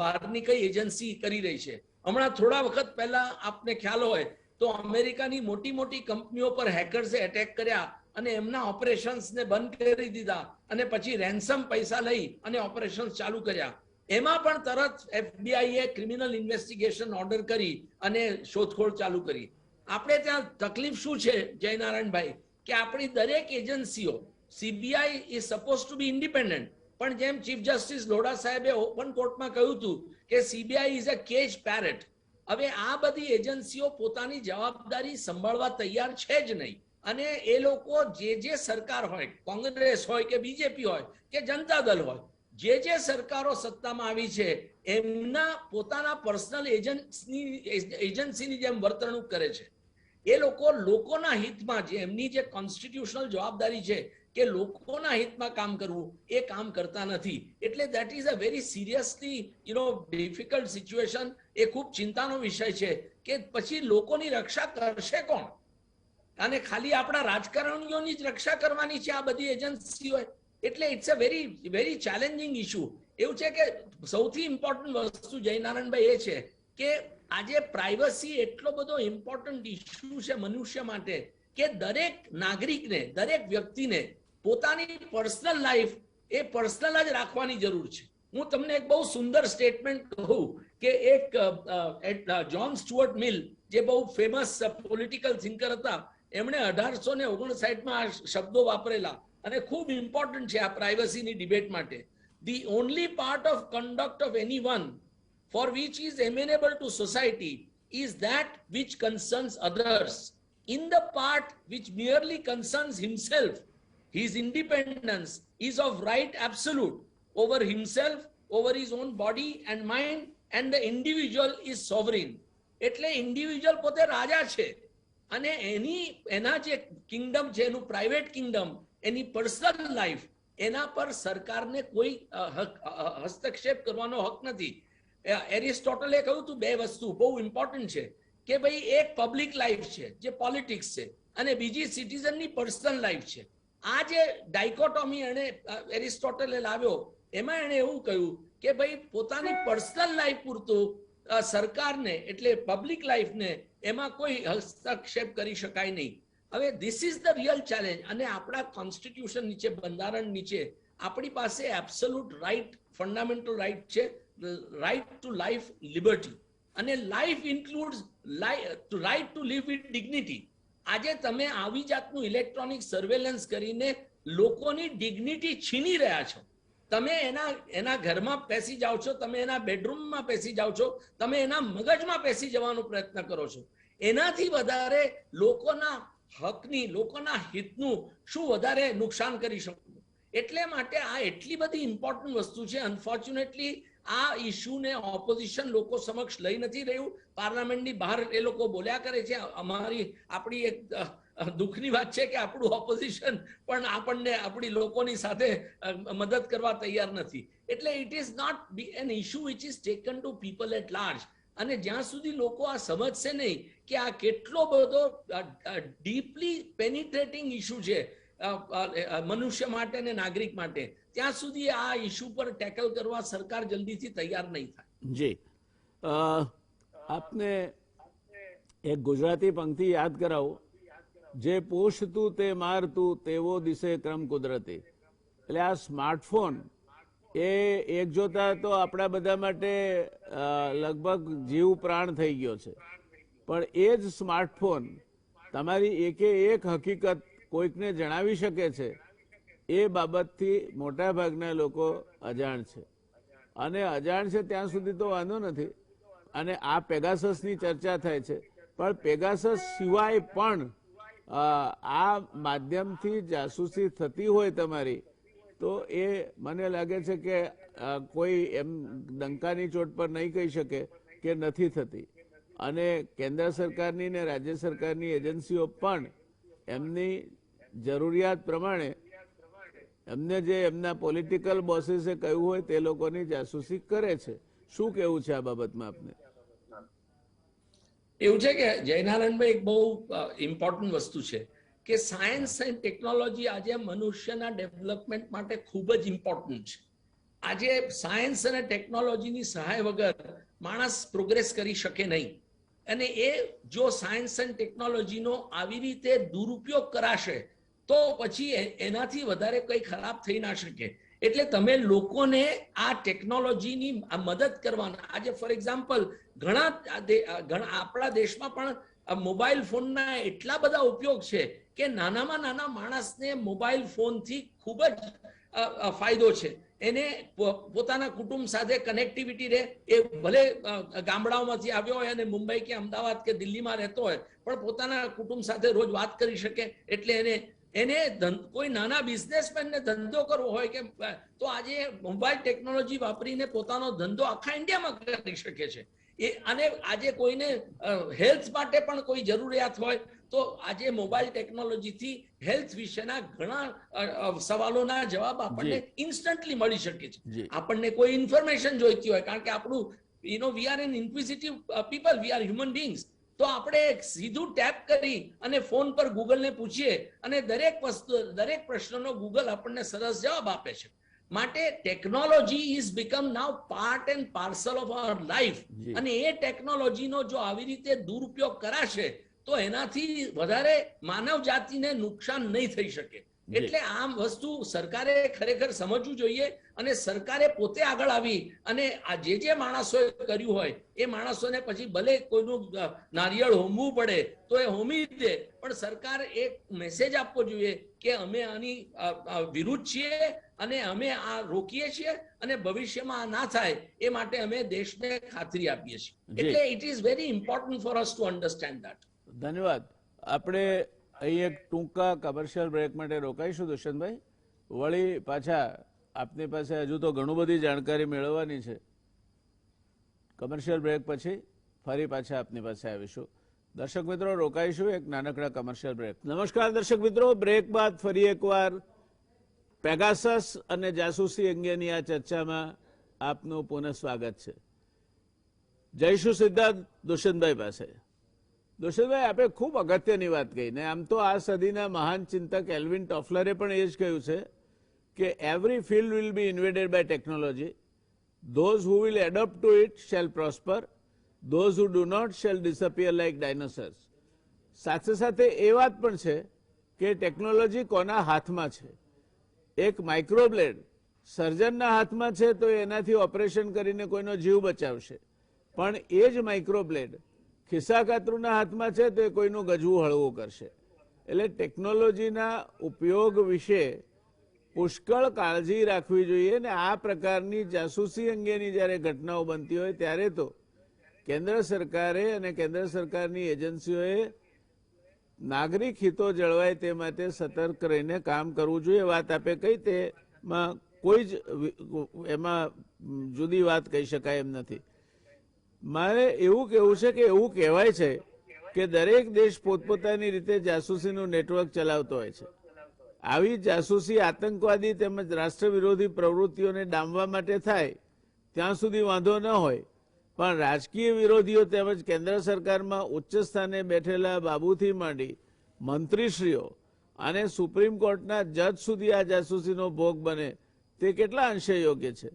બહારની કઈ એજન્સી કરી રહી છે. હમણાં થોડા વખત પહેલા આપને ખ્યાલ હોય તો અમેરિકાની મોટી મોટી કંપનીઓ પર હેકર્સે એટેક કર્યા અને એમના ઓપરેશન્સને બંધ કરી દીધા અને પછી રેન્સમ પૈસા લઈ અને ઓપરેશન્સ ચાલુ કર્યા. એમાં પણ તરત FBI ક્રિમિનલ ઇન્વેસ્ટિગેશન ઓર્ડર કરી અને શોધખોળ ચાલુ કરી. આપણે ત્યાં તકલીફ શું છે જયનારાયણભાઈ કે આપણી દરેક એજન્સીઓ, CBI is suppose to be independent, પણ જેમ ચીફ જસ્ટિસ લોઢા સાહેબે ઓપન કોર્ટમાં કહ્યું હતું કે CBI is a cage parrot. હવે આ બધી એજન્સીઓ પોતાની જવાબદારી સંભાળવા તૈયાર છે જ નહીં અને એ લોકો જે સરકાર હોય, કોંગ્રેસ હોય કે બીજેપી હોય કે જનતા દળ હોય, જે સરકારો સત્તામાં આવી છે એમના પોતાના પર્સનલ એજન્સીની જેમ વર્તણૂક કરે છે. એ લોકો લોકોના હિતમાં જે એમની જે કોન્સ્ટિટ્યુશનલ જવાબદારી છે કે લોકોના હિતમાં કામ કરવું એ કામ કરતા નથી. એટલે that is a very seriously difficult situation. એ ખૂબ ચિંતાનો વિષય છે કે પછી લોકોની રક્ષા કરશે કોણ? અને ખાલી આપણા રાજકારણીઓની જ રક્ષા કરવાની છે આ બધી એજન્સીઓ. એટલે it's a very challenging issue. એવું છે કે સૌથી ઇમ્પોર્ટન્ટ વસ્તુ જયનારાયણભાઈ એ છે કે આજે પ્રાઇવસી એટલો બધો ઇમ્પોર્ટન્ટ ઇશ્યુ છે મનુષ્ય માટે કે દરેક નાગરિકને, દરેક વ્યક્તિને પોતાની પર્સનલ લાઈફ એ પર્સનલ જ રાખવાની જરૂર છે. હું તમને એક બહુ સુંદર સ્ટેટમેન્ટ કહું કે એક જ્હોન સ્ટુઅર્ટ મિલ જે બહુ ફેમસ પોલિટિકલ થિંકર હતા, એમણે 1859માં આ શબ્દો વાપરેલા અને ખૂબ ઇમ્પોર્ટન્ટ છે આ પ્રાઇવસીની ડિબેટ માટે. The only part of conduct of anyone for which is amenable to society is that which concerns others. In the part which merely concerns himself, his independence is of right absolute over himself, over his own body and mind, and the individual is sovereign. એટલે individual પોતે રાજા છે અને એના જે Kingdom છે, એનું private Kingdom, એની personal life, એના પર સરકારને કોઈ હસ્તક્ષેપ કરવાનો હક નથી. એરિસ્ટોટલે કહ્યું હતું બે વસ્તુ બહુ ઇમ્પોર્ટન્ટ છે કે ભાઈ એક પબ્લિક લાઈફ છે જે પોલિટિક્સ છે અને બીજી સિટીઝનની પર્સનલ લાઈફ છે. આ જે ડાયકોટોમી એને એરિસ્ટોટલે લાવ્યો એમાં એણે એવું કહ્યું કે ભાઈ પોતાની પર્સનલ લાઈફ પૂરતું સરકારને એટલે પબ્લિક લાઈફને એમાં કોઈ હસ્તક્ષેપ કરી શકાય નહીં. હવે this is the real challenge. અને આપણા કોન્સ્ટિટ્યુશન નીચે, બંધારણ નીચે આપણી પાસે એબ્સોલ્યુટ રાઈટ, ફંડામેન્ટલ રાઈટ છે, right to life, liberty. અને life includes right to live with dignity. આજે તમે આવી જાતનું ઇલેક્ટ્રોનિક સર્વેલન્સ કરીને લોકોની ડિગ્નિટી છીની રહ્યા છો. તમે એના ઘરમાં પેસી જાઓ છો, તમે એના બેડરૂમમાં પેસી જાઓ છો, તમે એના મગજમાં પેસી જવાનો પ્રયત્ન કરો છો. એનાથી વધારે લોકોના હકની, લોકોના હિતનું શું વધારે નુકસાન કરી શકું? એટલે માટે આ એટલી બધી ઇમ્પોર્ટન્ટ વસ્તુ છે. અનફોર્ચ્યુનેટલી આ ઇશ્યુને ઓપોઝિશન લોકો સમક્ષ લઈ નથી રહ્યું. પાર્લામેન્ટની બહાર એ લોકો બોલ્યા કરે છે. આપણી એક દુઃખની વાત છે કે આપણું ઓપોઝિશન પણ આપણને આપણી લોકોની સાથે મદદ કરવા તૈયાર નથી. એટલે it is not an issue which is taken to people at large. અને જ્યાં સુધી લોકો આ સમજશે નહીં કે આ કેટલો બધો ડીપલી પેનિટ્રેટિંગ ઇશ્યુ છે મનુષ્ય માટે અને નાગરિક માટે, ત્યાં સુધી આ ઇશ્યુ પર ટેકલ કરવા સરકાર જલ્દીથી તૈયાર નહીં થાય. જી, આપને એક ગુજરાતી પંક્તિ યાદ કરાવું, જે પોષતું તે મારતું તેવો દિશે ક્રમ કુદરતી. એટલે આ સ્માર્ટફોન એ એક જોતા તો આપણા બધા માટે લગભગ જીવ પ્રાણ થઈ ગયો છે, પણ એ જ સ્માર્ટફોન તમારી એકે એક હકીકત કોઈકને જણાવી શકે છે એ બાબતથી મોટા ભાગના લોકો અજાણ છે. અને અજાણ છે ત્યાં સુધી તો વાંધો નથી. અને આ પેગાસસની ચર્ચા થાય છે, પણ પેગાસસ સિવાય પણ આ માધ્યમથી જાસૂસી થતી હોય તમારી, તો એ મને લાગે છે કે કોઈ એમ ડંકાની ચોટ પર નહીં કહી શકે કે નથી થતી. અને કેન્દ્ર સરકારની ને રાજ્ય સરકારની એજન્સીઓ પણ એમની જરૂરિયાત પ્રમાણે એમને જે એમના પોલિટિકલ બોસીસે કહ્યું હોય તે લોકોની જાસૂસી કરે છે. શું કહેવું છે આ બાબતમાં આપને? એવું છે કે જયનારાયણભાઈ એક બહુ ઇમ્પોર્ટન્ટ વસ્તુ છે કે સાયન્સ એન્ડ ટેકનોલોજી આજે મનુષ્યના ડેવલપમેન્ટ માટે ખૂબ જ ઇમ્પોર્ટન્ટ છે. આજે સાયન્સ અને ટેકનોલોજીની સહાય વગર માણસ પ્રોગ્રેસ કરી શકે નહીં. અને એ જો સાયન્સ એન્ડ ટેકનોલોજીનો આવી રીતે દુરુપયોગ કરાશે તો પછી એનાથી વધારે કંઈ ખરાબ થઈ ના શકે. એટલે તમે લોકોને આ ટેકનોલોજીની મદદ કરવાના. આજે ફોર એક્ઝામ્પલ ઘણા આપણા દેશમાં પણ મોબાઈલ ફોનના એટલા બધા ઉપયોગ છે કે નાનામાં નાના માણસને મોબાઈલ ફોનથી ખૂબ જ ફાયદો છે. એને પોતાના કુટુંબ સાથે કનેક્ટિવિટી રહે. એ ભલે ગામડાઓમાંથી આવ્યો હોય અને મુંબઈ કે અમદાવાદ કે દિલ્હીમાં રહેતો હોય પણ પોતાના કુટુંબ સાથે રોજ વાત કરી શકે. એટલે એને કોઈ નાના બિઝનેસમેનને ધંધો કરવો હોય કે તો આજે મોબાઈલ ટેકનોલોજી વાપરીને પોતાનો ધંધો આખા ઇન્ડિયામાં કરી શકે છે. અને આજે કોઈને હેલ્થ માટે પણ કોઈ જરૂરિયાત હોય તો આજે મોબાઈલ ટેકનોલોજીથી હેલ્થ વિશેના ઘણા સવાલોના જવાબ આપણને ઇન્સ્ટન્ટલી મળી શકે છે. આપણને કોઈ ઇન્ફોર્મેશન જોઈતી હોય કારણ કે આપણું we are an inquisitive people, we are human beings. તો આપણે સીધું ટેપ કરી અને ફોન પર ગૂગલને પૂછીએ અને દરેક પ્રશ્નનો ગૂગલ આપણને સરસ જવાબ આપે છે. માટે technology is become now part and parcel of our life. અને એ ટેકનોલોજીનો જો આવી રીતે દુરુપયોગ કરાશે તો એનાથી વધારે માનવ જાતિને નુકસાન નહીં થઈ શકે. એટલે આ વસ્તુ સરકારે ખરેખર સમજવું જોઈએ અને સરકારે પોતે આગળ આવી અને આ જે માણસોએ કર્યું હોય એ માણસોને પછી ભલે કોઈનું નારિયેળ હોમવું પડે તો એ હોમી દે, પણ સરકાર એક મેસેજ આપવો જોઈએ કે અમે આની વિરુદ્ધ છીએ અને અમે આ રોકીએ છીએ અને ભવિષ્યમાં આ ના થાય એ માટે અમે દેશને ખાતરી આપીએ છીએ. એટલે it is very important for us to understand that. ધન્યવાદ. આપણે અહીં એક ટૂંકા કમર્શિયલ બ્રેક માટે રોકાઈશું દુષ્યંતભાઈ. વળી પાછા આપની પાસે હજુ તો ઘણું બધી જાણકારી મેળવવાની છે. કમર્શિયલ બ્રેક પછી ફરી પાછા આપની પાસે આવીશું. દર્શક મિત્રો રોકાઈશું એક નાનકડા કમર્શિયલ બ્રેક. નમસ્કાર દર્શક મિત્રો, બ્રેક બાદ ફરી એકવાર પેગાસસ અને જાસૂસી અંગેની આ ચર્ચામાં આપનું પુનઃ સ્વાગત છે. જઈશું સીધા દુષ્યંતભાઈ પાસે. દુષ્યંતભાઈ, આપે ખૂબ અગત્યની વાત કહી ને આમ તો આ સદીના મહાન ચિંતક એલ્વિન ટોફલરે પણ એ જ કહ્યું છે કે every field will be invaded by technology. Those who will adopt to it shall prosper, those who do not shall disappear like dinosaurs. સાથે સાથે એ વાત પણ છે કે ટેકનોલોજી કોના હાથમાં છે. એક માઇક્રોબ્લેડ સર્જનના હાથમાં છે તો એનાથી ઓપરેશન કરીને કોઈનો જીવ બચાવશે, પણ એ જ માઇક્રોબ્લેડ ખિસ્સાકાતરુના હાથમાં છે તો એ કોઈનું ગજવું હળવું કરશે. એટલે ટેકનોલોજીના ઉપયોગ વિશે પુષ્કળ કાળજી રાખવી જોઈએ. ને આ પ્રકારની જાસૂસી અંગેની જ્યારે ઘટનાઓ બનતી હોય ત્યારે તો કેન્દ્ર સરકારે અને કેન્દ્ર સરકારની એજન્સીઓએ નાગરિક હિતો જળવાય તે માટે સતર્ક રહીને કામ કરવું જોઈએ. વાત આપે કઈ તેમાં કોઈ જ એમાં જુદી વાત કહી શકાય એમ નથી. મારે એવું કહેવું છે કે એવું કહેવાય છે કે દરેક દેશ પોતપોતાની રીતે જાસૂસીનું નેટવર્ક ચલાવતો હોય છે. આવી જાસૂસી આતંકવાદી તેમજ રાષ્ટ્ર વિરોધી પ્રવૃત્તિઓને ડામવા માટે થાય ત્યાં સુધી વાંધો ન હોય, પણ રાજકીય વિરોધીઓ તેમજ કેન્દ્ર સરકારમાં ઉચ્ચ સ્થાને બેઠેલા બાબુથી માંડી મંત્રીશ્રીઓ અને સુપ્રીમ કોર્ટના જજ સુધી આ જાસૂસીનો ભોગ બને તે કેટલા અંશે યોગ્ય છે.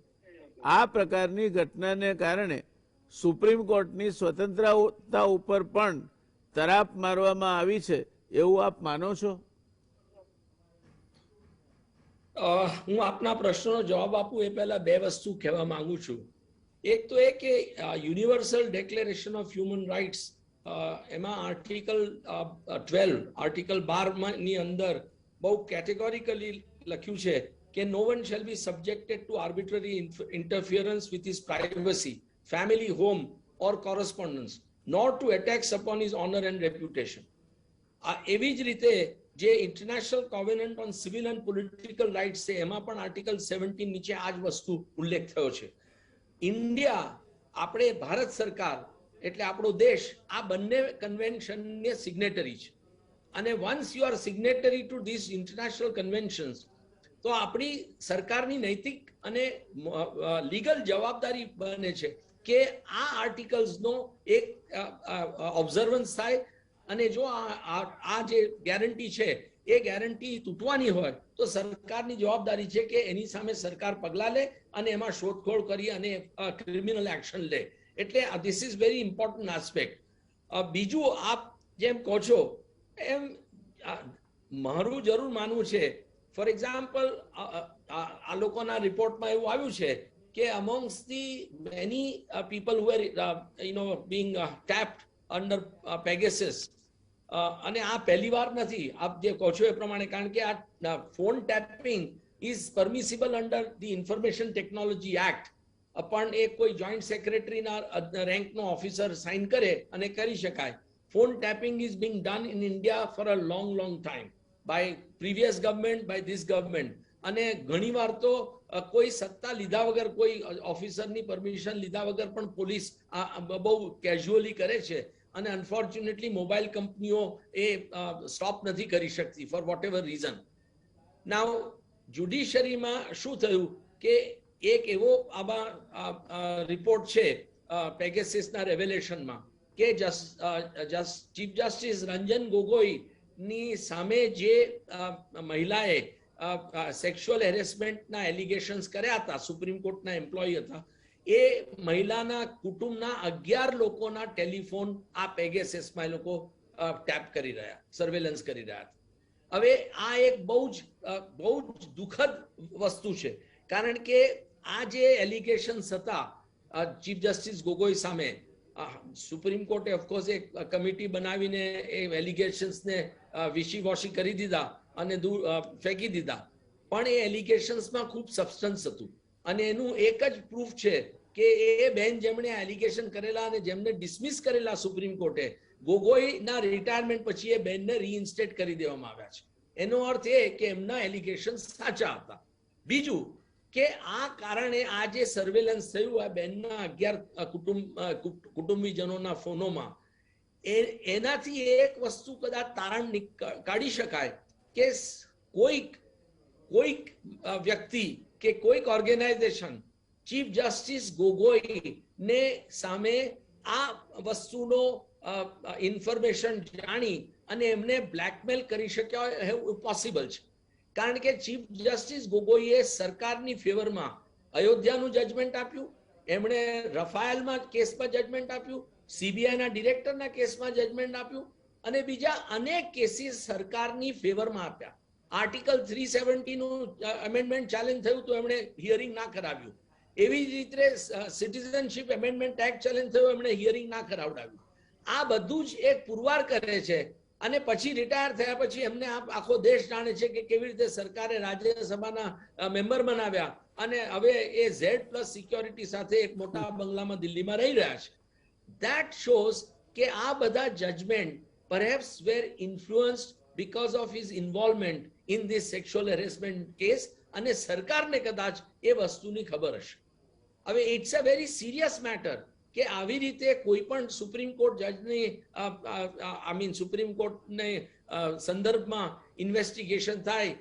આ પ્રકારની ઘટનાને કારણે સુપ્રીમ કોર્ટની સ્વતંત્રતા ઉપર પણ તરાપ મારવામાં આવી છે એવું આપ માનો છો? હું આપના પ્રશ્નનો જવાબ આપું એ પહેલા બે વસ્તુ કહેવા માંગુ છું. એક તો એ કે universal declaration of human rights એમાં આર્ટિકલ 12 ની અંદર બહુ કેટેગોરિકલી લખ્યું છે કે no one shall be subjected to arbitrary interference with his privacy, family, home or correspondence, nor to attacks upon his honor and reputation. એવી જ રીતે જે international covenant on civil and political rights છે એમાં પણ આર્ટિકલ 17 નીચે આ જ વસ્તુ ઉલ્લેખ થયો છે. ઇન્ડિયા, આપણે ભારત સરકાર એટલે આપણો દેશ આ બંને કન્વેન્શનને સિગ્નેટરી છે અને once you are signatory to this international conventions તો આપણી સરકારની નૈતિક અને લીગલ જવાબદારી બને છે કે આ આર્ટિકલ્સનો એક ઓબ્ઝર્વન્સ થાય અને જો આ જે ગેરંટી છે એ ગેરંટી તૂટવાની હોય તો સરકારની જવાબદારી છે કે એની સામે સરકાર પગલાં લે અને એમાં શોધખોળ કરી અને ક્રિમિનલ એક્શન લે. એટલે this is very important aspect. બીજું આપ જેમ કહો છો એમ મારું જરૂર માનવું છે, ફોર એક્ઝામ્પલ આ લોકોના રિપોર્ટમાં એવું આવ્યું છે કે amongst the many people who were being tapped under Pegasus, અને આ પહેલી વાર નથી આપ જે કહો છો એ પ્રમાણે, કારણ કે આ phone tapping is permissible under the information technology act. પણ એ કોઈ જોઈન્ટ સેક્રેટરીના રેન્કનો ઓફિસર સાઇન કરે અને કરી શકાય. Phone tapping is being done in India for a long time by previous government, by this government. અને ઘણીવાર તો કોઈ સત્તા લીધા વગર, કોઈ ઓફિસરની પરમિશન લીધા વગર પણ પોલીસ બહુ કેઝ્યુઅલી કરે છે અને અનફોર્ચ્યુનેટલી મોબાઈલ કંપનીઓ એ સ્ટોપ નથી કરી શકતી ફોર વોટ એવર રીઝન. નાઉ જ્યુડિશરીમાં શું થયું કે એક એવો આમાં રિપોર્ટ છે પેગેસિસના રેવેલેશનમાં કે ચીફ જસ્ટિસ રંજન ગોગોઈની સામે જે મહિલાએ સેક્સ્યુઅલ હેરેસમેન્ટના એલિગેશન્સ કર્યા હતા, સુપ્રીમ કોર્ટના એમ્પ્લોય હતા, એ મહિલાના કુટુંબના 11 લોકોના ટેલિફોન આ પેગેસસમાં એ લોકો ટેપ કરી રહ્યા, સર્વેલન્સ કરી રહ્યા હતા. હવે આ એક બહુ જ દુઃખદ વસ્તુ છે, કારણ કે આ જે એલિગેશન્સ હતા ચીફ જસ્ટિસ ગોગોઈ સામે, સુપ્રીમ કોર્ટે ઓફકોર્સ એક કમિટી બનાવીને એ એલિગેશન્સને વિશી વોશી કરી દીધા અને દૂર ફેંકી દીધા. પણ એ એલિગેશન્સમાં ખૂબ સબસ્ટન્સ હતું અને એનું એક જ પ્રૂફ છે કે એ બેન જેમણે એલિગેશન કરેલા અને જેમને ડિસમિસ કરેલા સુપ્રીમ કોર્ટે, ગોગોઈના રિટાયરમેન્ટ પછી એ બેનને રીઇન્સ્ટેટ કરી દેવામાં આવ્યા છે. એનો અર્થ એ કે એમના એલિગેશન સાચા હતા. બીજું કે આ કારણે આ જે સર્વેલન્સ થયું આ બેનના 11 કુટુંબીજનોના ફોનોમાં, એનાથી એક વસ્તુ કદાચ તારણ કાઢી શકાય કે કોઈક વ્યક્તિ કે કોઈક ઓર્ગેનાઇઝેશન ચીફ જસ્ટિસ ગોગોઈને સામે આ વસ્તુનો ઇન્ફોર્મેશન જાણી અને એમને બ્લેકમેલ કરી શક્યા હોય પોસિબલ છે. કારણ કે ચીફ જસ્ટિસ ગોગોઈએ સરકારની ફેવરમાં અયોધ્યાનું જજમેન્ટ આપ્યું, એમણે રફાયેલમાં કેસમાં જજમેન્ટ આપ્યું, સીબીઆઈના ડિરેક્ટરના કેસમાં જજમેન્ટ આપ્યું અને બીજા અનેક કેસીસ સરકારની ફેવરમાં આપ્યા. આર્ટિકલ 370 નું એમેન્ડમેન્ટ ચેલેન્જ થયું તો એમણે હિયરિંગ ના કરાવ્યું. એવી જ રીતે સિટીઝનશિપ એમેન્ડમેન્ટ એક્ટ ચેલેન્જ થયો, એમણે હિયરિંગ ના કરાવડાવ્યું. આ બધું જ એક પુરવાર કરે છે અને પછી રિટાયર થયા પછી એમને આખો દેશ જાણે છે કે કેવી રીતે સરકારે રાજ્યસભાના મેમ્બર બનાવ્યા અને હવે એ Z+ સિક્યોરિટી સાથે એક મોટા બંગલામાં દિલ્હીમાં રહી રહ્યા છે. That shows કે આ બધા judgement perhaps were influenced because of his involvement in this sexual harassment case અને સરકારને કદાચ એ વસ્તુની ખબર હશે. હવે it's a very serious matter કે આવી રીતે કોઈ પણ સુપ્રીમ કોર્ટ જજની સુપ્રીમ કોર્ટને સંદર્ભમાં ઇન્વેસ્ટિગેશન થાય.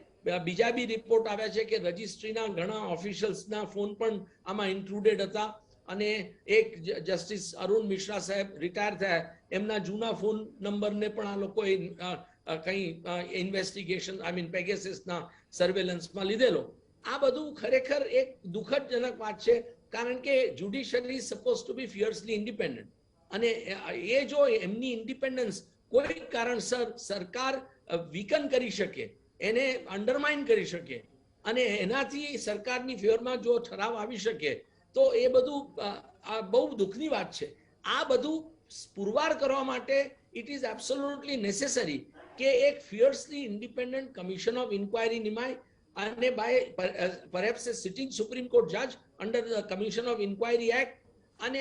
બીજા બી રિપોર્ટ આવ્યા છે કે રજિસ્ટ્રીના ઘણા ઓફિશિયલ્સના ફોન પણ આમાં ઇન્ક્લુડેડ હતા અને એક જસ્ટિસ અરુણ મિશ્રા સાહેબ રિટાયર થયા, એમના જૂના ફોન નંબરને પણ આ લોકોએ કંઈ ઇન્વેસ્ટિગેશન પેગેસસના સર્વેલન્સમાં લીધેલો. આ બધું ખરેખર એક દુઃખદજનક વાત છે, કારણ કે judiciary is suppose to be fiercely independent અને એ જો એમની ઇન્ડિપેન્ડન્સ કોઈ કારણસર સરકાર વીકન કરી શકે, એને અંડરમાઇન કરી શકે અને એનાથી સરકારની ફેવરમાં જો ઠરાવ આવી શકે તો એ બધું બહુ દુઃખની વાત છે. આ બધું પુરવાર કરવા માટે ઇટ ઇઝ એબ્સોલ્યુટલી નેસેસરી કે એક fiercely independent commission of inquiry નિમાય અને by perhaps a sitting supreme court જજ under the commission of inquiry act. અને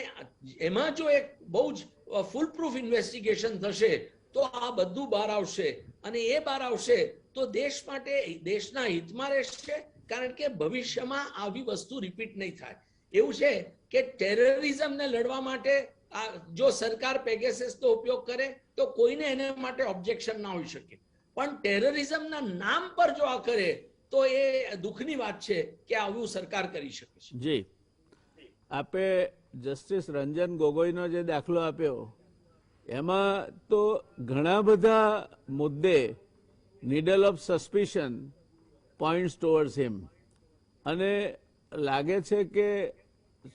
એમાં જો એક બહુ જ ફૂલ પ્રૂફ ઇન્વેસ્ટિગેશન થશે તો આ બધું બહાર આવશે અને એ બહાર આવશે તો દેશ માટે દેશના હિતમાં રહેશે, કારણ કે ભવિષ્યમાં આવી વસ્તુ રિપીટ નહીં થાય. એવું છે કે ટેરરિઝમને લડવા માટે જો સરકાર પેગેસસનો ઉપયોગ કરે તો કોઈને એને માટે ઓબ્જેક્શન ના હોઈ શકે, પણ ટેરરિઝમના નામ પર જો આ કરે તો એ દુઃખની વાત છે કે આવું સરકાર કરી શકે છે. જી, આપે જસ્ટિસ રંજન ગોગોઈનો જે દાખલો આપ્યો એમાં તો ઘણા બધા મુદ્દે નીડલ ઓફ સસ્પિશન પોઈન્ટ્સ ટુવર્ડ્સ હિમ, અને લાગે છે કે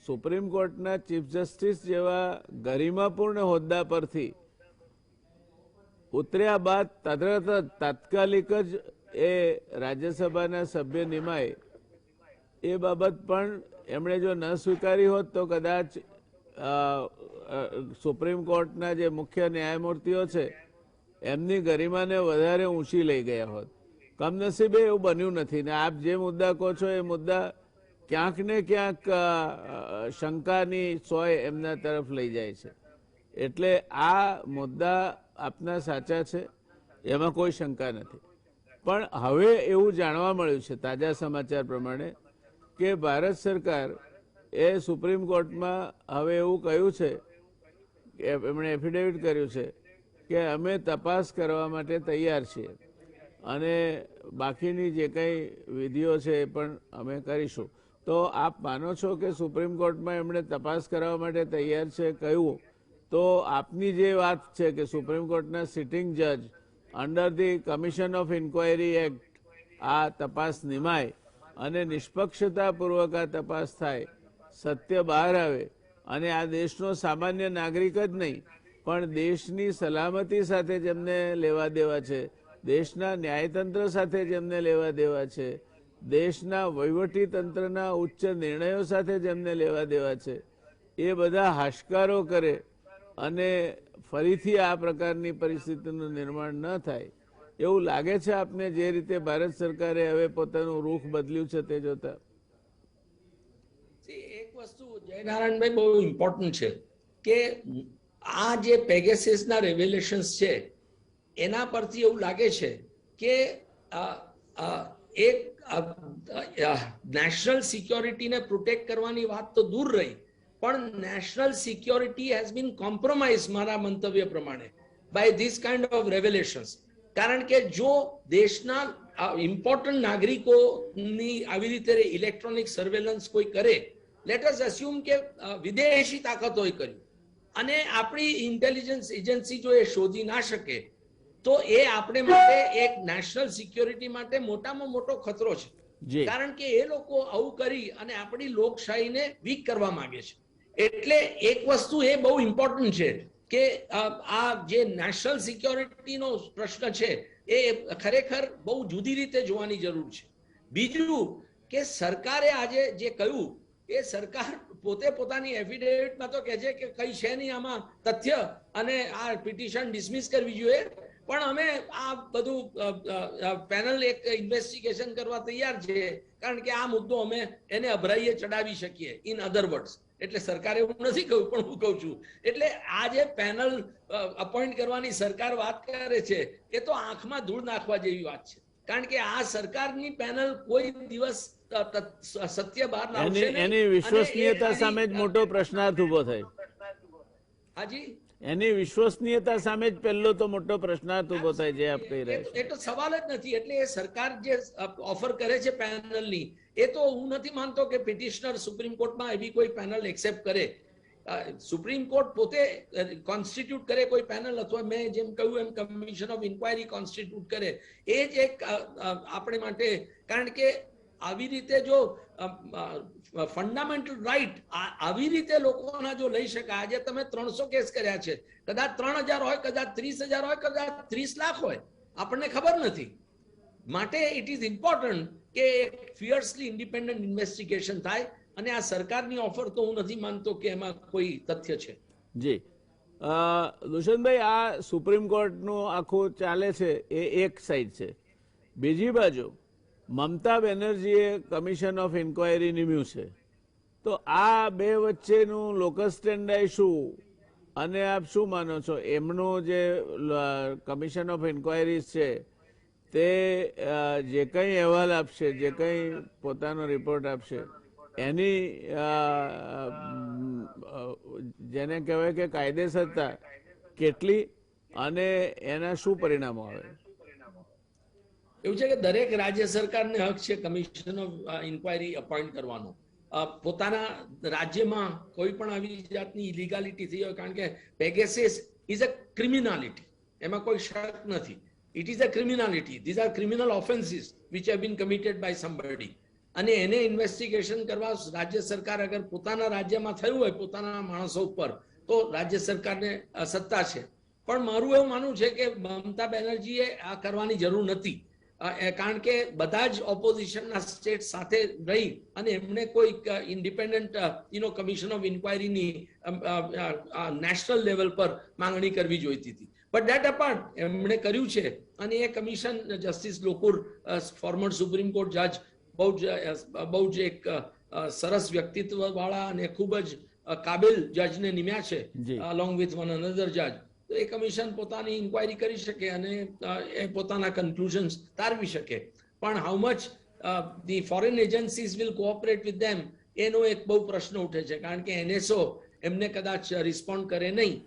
સુપ્રીમ કોર્ટના ચીફ જસ્ટિસ જેવા ગરિમાપૂર્ણ હોદ્દા પરથી ઉતર્યા બાદ તરત તાત્કાલિક જ એ રાજ્યસભાના સભ્ય નિમાય એ બાબત પણ એમણે જો ન સ્વીકારી હોત તો કદાચ સુપ્રીમ કોર્ટના જે મુખ્ય ન્યાયમૂર્તિઓ છે એમની ગરિમાને વધારે ઊંચી લઈ ગયા હોત. કમનસીબે એવું બન્યું નથી ને આપ જે મુદ્દા કહો છો એ મુદ્દા ક્યાંક ને ક્યાંક શંકાની સોય એમના તરફ લઈ જાય છે. એટલે આ મુદ્દા આપના સાચા છે, એમાં કોઈ શંકા નથી. પણ હવે એવું જાણવા મળ્યું છે તાજા સમાચાર પ્રમાણે કે ભારત સરકાર એ સુપ્રીમ કોર્ટમાં હવે એવું કહ્યું છે કે એમણે એફિડેવિટ કર્યું છે કે અમે તપાસ કરવા માટે તૈયાર છીએ અને બાકીની જે કંઈ વિધિઓ છે એ પણ અમે કરીશું. તો આપ માનો છો કે સુપ્રીમ કોર્ટમાં એમણે તપાસ કરવા માટે તૈયાર છે કહ્યું, તો આપની જે વાત છે કે સુપ્રીમ કોર્ટના સિટિંગ જજ under the commission of inquiry act આ તપાસ નિમાય અને નિષ્પક્ષતાપૂર્વક આ તપાસ થાય, સત્ય બહાર આવે અને આ દેશનો સામાન્ય નાગરિક જ નહીં પણ દેશની સલામતી સાથે જેમને લેવા દેવા છે, દેશના ન્યાયતંત્ર સાથે જેમને લેવા દેવા છે, દેશના વહીવટી તંત્રના ઉચ્ચ નિર્ણયો સાથે જેમને લેવા દેવા છે, એ બધા હાશકારો કરે અને ફરીથી આ પ્રકારની પરિસ્થિતિનું નિર્માણ ન થાય એવું લાગે છે આપને, જે રીતે ભારત સરકારે હવે પોતાનું રૂખ બદલ્યું છે તે જોતા? એક વસ્તુ જયનારાયણભાઈ બહુ ઇમ્પોર્ટન્ટ છે કે આ જે પેગેસિસના રેવ્યુલેશન્સ છે એના પરથી એવું લાગે છે કે એક નેશનલ સિક્યોરિટીને પ્રોટેક્ટ કરવાની વાત તો દૂર રહી, પણ national security has been compromise મારા મંતવ્ય પ્રમાણે બાય ધીસ કાઇન્ડ ઓફ રેવ્યુલેશન્સ. કારણ કે જો દેશના ઇમ્પોર્ટન્ટ નાગરિકોની આવી રીતે ઇલેક્ટ્રોનિક સર્વેલન્સ કોઈ કરે, લેટ અસ અસ્યુમ કે વિદેશી તાકાતોએ કર્યું અને આપણી ઇન્ટેલિજન્સ એજન્સી જો એ શોધી ના શકે તો એ આપણે માટે એક નેશનલ સિક્યોરિટી માટે મોટામાં મોટો ખતરો છે. કારણ કે એ લોકો આવું કરી અને આપણી લોકશાહીને વીક કરવા માંગે છે. એટલે એક વસ્તુ એ બહુ ઇમ્પોર્ટન્ટ છે કે આ જે નેશનલ સિક્યોરિટીનો પ્રશ્ન છે એ ખરેખર બહુ જુદી રીતે જોવાની જરૂર છે. બીજું કે સરકારે આજે જે કહ્યું એ સરકાર પોતે પોતાની એફિડેવિટમાં તો કહે છે કે કઈ છે નહીં આમાં તથ્ય અને આ પિટિશન ડિસમિસ કરવી જોઈએ, પણ અમે આ બધું પેનલ એક ઇન્વેસ્ટિગેશન કરવા તૈયાર છે કારણ કે આ મુદ્દો અમે એને અભરાઈએ ચડાવી શકીએ. ઇન અધર વર્ડ્સ, એટલે સરકારે એવું નથી કહ્યું પણ હું કહું છું. એટલે આ જે પેનલ અપોઇન્ટ કરવાની સરકાર વાત કરે છે એ તો આંખમાં ધૂળ નાખવા જેવી વાત છે, કારણ કે આ સરકારની પેનલ કોઈ દિવસ સત્ય બહાર લાવશે નહીં. એની વિશ્વસનીયતા સામે જ મોટો પ્રશ્નાર્થ ઉભો થાય. હાજી, એની વિશ્વસનીયતા સામે જ પહેલો તો મોટો પ્રશ્નાર્થ ઉભો થાય જે આપ કહી રહ્યા છો. એ તો સવાલ જ નથી. એટલે એ સરકાર જે ઓફર કરે છે પેનલની, એ તો હું નથી માનતો કે પિટિશનર સુપ્રીમ કોર્ટમાં એવી કોઈ પેનલ એક્સેપ્ટ કરે. સુપ્રીમ કોર્ટ પોતે કોન્સ્ટિટ્યુટ કરે કોઈ પેનલ, અથવા મેં જેમ કહ્યું એમ કમિશન ઓફ ઇન્ક્વાયરી કોન્સ્ટિટ્યુટ કરે, એ જ એક આપણે માટે, કારણ કે આવી રીતે જો ફંડામેન્ટલ રાઈટ આવી રીતે લોકોના જો લઈ શકાય. આજે તમે 300 કેસ કર્યા છે, કદાચ 3000 હોય, કદાચ 30,000 હોય, કદાચ 30 લાખ હોય, આપણને ખબર નથી. માટે ઇટ ઇઝ ઇમ્પોર્ટન્ટ કે ફિયર્સલી ઇન્ડિપેન્ડન્ટ ઇન્વેસ્ટિગેશન થાય, અને આ સરકારની ઓફર તો હું નથી માનતો કે એમાં કોઈ તથ્ય છે. જી, દુષ્યંતભાઈ, આ સુપ્રીમ કોર્ટનું આખું ચાલે છે એ એક સાઈડ છે. બીજી બાજુ મમતા બેનર્જીએ કમિશન ઓફ ઇન્ક્વાયરી નિમ્યું છે, તો આ બે વચ્ચેનું લોકસ સ્ટેન્ડાઈ શું અને આપ શું માનો છો એમનું જે કમિશન ઓફ ઇન્ક્વાયરીઝ છે તે જે કંઈ અહેવાલ આપશે, જે કંઈ પોતાનો રિપોર્ટ આપશે એની જેને કહેવાય કે કાયદેસરતા કેટલી અને એના શું પરિણામો આવે? એવું છે કે દરેક રાજ્ય સરકારને હક છે કમિશન ઓફ ઇન્ક્વાયરી અપોઇન્ટ કરવાનો. પોતાના રાજ્યમાં કોઈ પણ આવી જાતની ઇલીગાલિટી થઈ હોય, કારણ કે પેગેસિસ ઇઝ અ ક્રિમિનાલિટી, એમાં કોઈ શક નથી. It is a criminality. These are criminal offences which have been committed by somebody. અને એને ઇન્વેસ્ટિગેશન કરવા રાજ્ય સરકાર અગર પોતાના રાજ્યમાં થયું હોય પોતાના માણસો ઉપર, તો રાજ્ય સરકારને સત્તા છે. પણ મારું એવું માનવું છે કે મમતા બેનર્જીએ આ કરવાની જરૂર નથી, કારણ કે બધા જ ઓપોઝિશનના સ્ટેટ સાથે રહી અને એમણે કોઈ ઇન્ડિપેન્ડન્ટ કમિશન ઓફ ઇન્ક્વાયરીની નેશનલ લેવલ પર માંગણી કરવી જોઈતી હતી. બટ ધેટ અપાર્ટ એમણે કર્યું છે અને એ commission justice Lokur, former supreme court જજ, બહુ જ એક સરસ વ્યક્તિત્વ વાળા અને ખૂબ જ કાબિલ જજને નિમ્યા છે, અલોંગ વિથ વન અનધર જજ. તો એ કમિશન પોતાની ઇન્ક્વાયરી કરી શકે અને એ પોતાના કન્ક્લુઝન્સ તારવી શકે. પણ how much the foreign agencies will cooperate with them, એનો એક બહુ પ્રશ્ન ઉઠે છે, કારણ કે એનએસઓ એમને કદાચ રિસ્પોન્ડ કરે નહીં.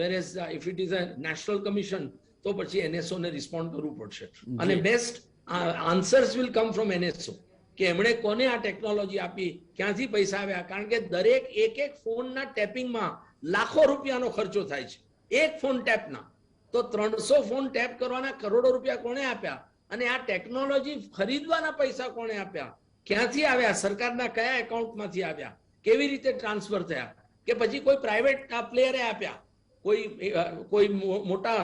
Whereas if it is a national commission તો પછી એનએસઓ ને રિસ્પોન્ડ કરવું પડશે. અને best answers will come from NSO કે એમણે કોને આ ટેકનોલોજી આપી, ક્યાંથી પૈસા આવ્યા. કારણ કે દરેક એક ફોનના ટેપિંગમાં લાખો રૂપિયાનો ખર્ચો થાય છે. એક ફોન ટેપના તો 300 ફોન ટેપ કરવાના કરોડો રૂપિયા કોણે આપ્યા, અને આ ટેકનોલોજી ખરીદવાના પૈસા કોણે આપ્યા, ક્યાંથી આવ્યા, સરકારના કયા એકાઉન્ટમાંથી આવ્યા, કેવી રીતે ટ્રાન્સફર થયા, કે પછી કોઈ પ્રાઇવેટ પ્લેયરે આપ્યા, કોઈ મોટા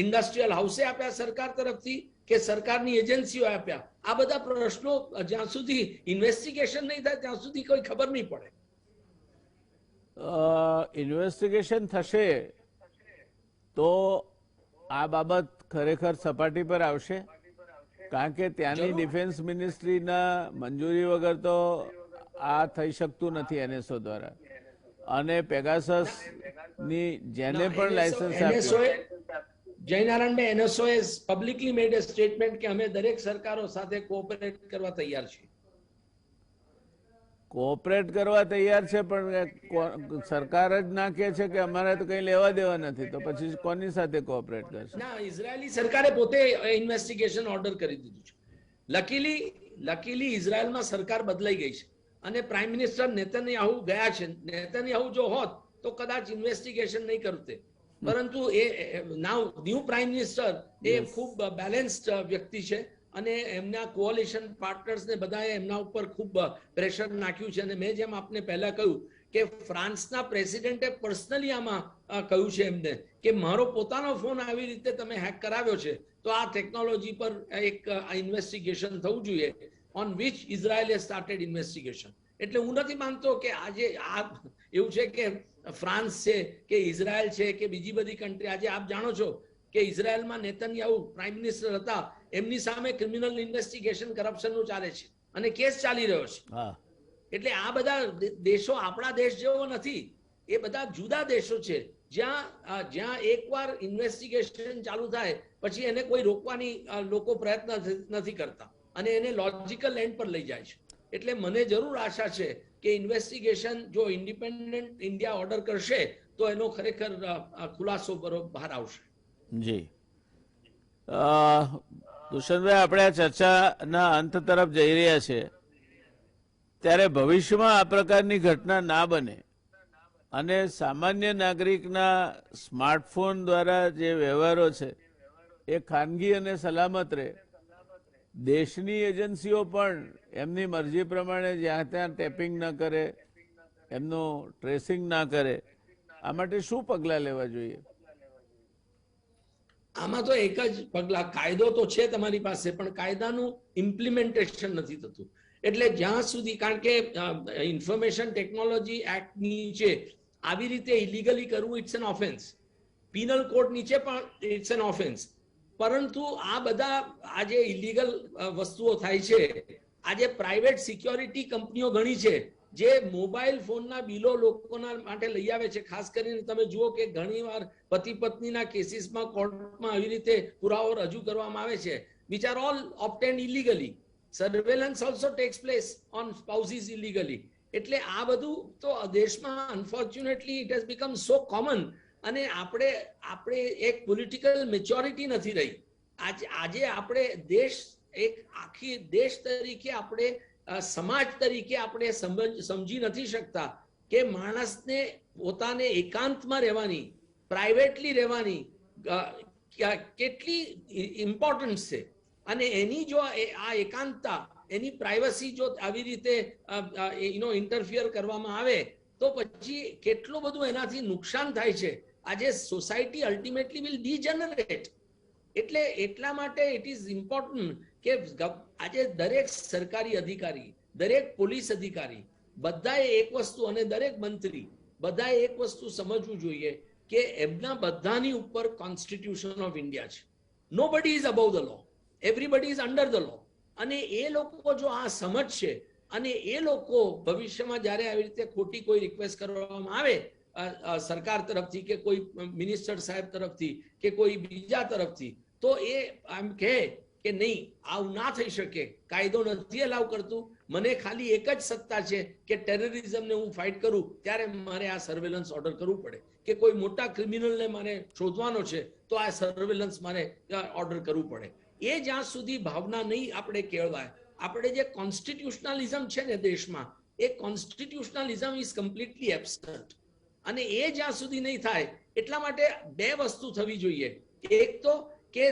ઇન્ડસ્ટ્રીયલ હાઉસે આપ્યા સરકાર તરફથી, કે સરકારની એજન્સીઓ આપ્યા. આ બધા પ્રશ્નો જ્યાં સુધી ઇન્વેસ્ટિગેશન નહીં થાય ત્યાં સુધી કોઈ ખબર નહીં પડે. ઇન્વેસ્ટિગેશન થશે તો આ બાબત ખરેખર સપાટી પર આવશે, કારણ કે ત્યાંની ડિફેન્સ મિનિસ્ટ્રીના મંજૂરી વગર તો આ થઈ શકતું નથી એનએસઓ દ્વારા. અને પેગાસસ ની જેને પણ લાયસન્સ આપ્યું, જયનારાયણભાઈ, એનએસઓ has publicly made a statement કે અમે દરેક સરકારો સાથે કોઓપરેટ કરવા તૈયાર છીએ. કોઓપરેટ કરવા તૈયાર છે, પણ સરકાર જ ના કહે છે કે અમારે તો કઈ લેવા દેવા નથી, તો પછી કોની સાથે કોઓપરેટ કરશે? ના, ઇઝરાયેલી સરકારે પોતે ઇન્વેસ્ટિગેશન ઓર્ડર કરી દીધું છે. લકીલી ઇઝરાયલમાં સરકાર બદલાઈ ગઈ છે અને પ્રાઇમ મિનિસ્ટર નેતન્યાહુ ગયા છે. નેતન્યાહુ જો હોત તો કદાચ ઇન્વેસ્ટિગેશન નહીં કરતે, પરંતુ એ ન્યૂ પ્રાઇમ મિનિસ્ટર એ ખૂબ બેલેન્સ્ડ વ્યક્તિ છે અને એમના કોઓલિશન પાર્ટનર્સને બધાએ એમના ઉપર ખૂબ પ્રેશર નાખ્યું છે. અને મેં જેમ આપને પહેલા કહ્યું કે ફ્રાન્સના પ્રેસિડેન્ટે પર્સનલી આમાં કહ્યું છે એમને કે મારો પોતાનો ફોન આવી રીતે તમે હેક કરાવ્યો છે, તો આ ટેકનોલોજી પર એક ઇન્વેસ્ટિગેશન થવું જોઈએ, ઓન વિચ ઇઝરાયલ હે સ્ટાર્ટેડ ઇન્વેસ્ટિગેશન. એટલે હું નથી માનતો કે આજે આ એવું છે કે ફ્રાન્સ છે કે ઇઝરાયલ છે કે બીજી બધી કન્ટ્રી, આજે આપ જાણો છો કે ઇઝરાયલમાં નેતન્યાહુ પ્રાઇમ મિનિસ્ટર હતા, એમની સામે ક્રિમિનલ ઇન્વેસ્ટિગેશન કરપ્શનનું ચાલે છે અને કેસ ચાલી રહ્યો છે. એટલે આ બધા દેશો આપણા દેશ જેવો નથી, એ બધા જુદા દેશો છે જ્યાં એકવાર ઇન્વેસ્ટિગેશન ચાલુ થાય પછી એને કોઈ રોકવાની લોકો પ્રયત્ન નથી કરતા અને એને લોજિકલ એન્ડ પર લઈ જાય છે. એટલે મને જરૂર આશા છે કે ઇન્વેસ્ટિગેશન જો ઇન્ડિપેન્ડન્ટ ઇન્ડિયા ઓર્ડર કરશે તો એનો ખરેખર ખુલાસો બહાર આવશે. જી દુષ્યંતભાઈ, આપણે આ ચર્ચાના અંત તરફ જઈ રહ્યા છે, ત્યારે ભવિષ્યમાં આ પ્રકારની ઘટના ના બને અને સામાન્ય નાગરિકના સ્માર્ટફોન દ્વારા જે વ્યવહારો છે એ ખાનગી અને સલામત રહે, દેશની એજન્સીઓ પણ એમની મરજી પ્રમાણે જ્યાં ત્યાં ટેપિંગ ન કરે, એમનું ટ્રેસિંગ ના કરે, આ માટે શું પગલાં લેવા જોઈએ? આમાં તો એક જ પગલા, કાયદો તો છે તમારી પાસે, પણ કાયદાનું ઇમ્પ્લિમેન્ટેશન નથી થતું. એટલે જ્યાં સુધી, કારણ કે ઇન્ફોર્મેશન ટેકનોલોજી એક્ટ નીચે આવી રીતે ઇલીગલી કરવું it's an offence, penal code નીચે પણ ઇટ્સ એન ઓફેન્સ. પરંતુ આ બધા આજે ઇલીગલ વસ્તુઓ થાય છે, આજે પ્રાઇવેટ સિક્યોરિટી કંપનીઓ ઘણી છે જે મોબાઈલ ફોનના બિલો લોકોના માટે લઈ આવે છે. ખાસ કરીને તમે જુઓ કે ઘણીવાર પતિ પત્નીના કેસીસમાં કોર્ટમાં આવી રીતે પુરાવો રજૂ કરવામાં આવે છે, which are all obtained illegally. Surveillance also takes place on spouses illegally. એટલે આ બધું તો દેશમાં unfortunately it has become so common. અને આપણે એક પોલિટિકલ મેચ્યોરિટી નથી રહી. આજે આપણે દેશ એક આખી દેશ તરીકે આપણે સમાજ તરીકે આપણે સમજી નથી શકતા કે માણસને પોતાને એકાંતમાં રહેવાની, પ્રાઇવેટલી રહેવાની કેટલી ઇમ્પોર્ટન્સ છે. અને એની જો આ એકાંતતા, એની પ્રાઇવસી જો આવી રીતે ઇન્ટરફિયર કરવામાં આવે તો પછી કેટલું બધું એનાથી નુકસાન થાય છે. આજે સોસાયટી અલ્ટિમેટલી વિલ ડીજનરેટ. એટલે એટલા માટે ઇટ ઇઝ ઇમ્પોર્ટન્ટ કે આજે દરેક સરકારી અધિકારી, દરેક પોલીસ અધિકારી બધાએ એક વસ્તુ, અને દરેક મંત્રી બધાએ એક વસ્તુ સમજવું જોઈએ કે એમના બધાની ઉપર કોન્સ્ટિટ્યુશન ઓફ ઇન્ડિયા છે. Nobody is above the law, everybody is under the law. અને એ લોકો જો આ સમજશે અને એ લોકો ભવિષ્યમાં જ્યારે આવી રીતે ખોટી કોઈ રિક્વેસ્ટ કરવામાં આવે સરકાર તરફથી કે કોઈ મિનિસ્ટર સાહેબ તરફથી કે કોઈ બીજા તરફથી, તો એ આમ કહે કે નહીં, આવું ના થઈ શકે, કાયદો નથી અલાવ કરતું, મને ખાલી એક જ સત્તા છે કે ટેરરિઝમને હું ફાઇટ કરું, ત્યારે મારે આ સર્વેલન્સ ઓર્ડર કરવું પડે. કે કોઈ મોટા ક્રિમિનલને મારે શોધવાનો છે તો આ સર્વેલન્સ મારે ઓર્ડર કરવું પડે. એ જ્યાં સુધી ભાવના નહીં આપણે કેળવાય, આપણે જે કોન્સ્ટિટ્યુશનલિઝમ છે ને દેશમાં, એ કોન્સ્ટિટ્યુશનલિઝમ ઇઝ કમ્પ્લીટલી એબ્સન્ટ. અને એ જ્યાં સુધી નહીં થાય એટલા માટે બે વસ્તુ થવી જોઈએ. એક તો કે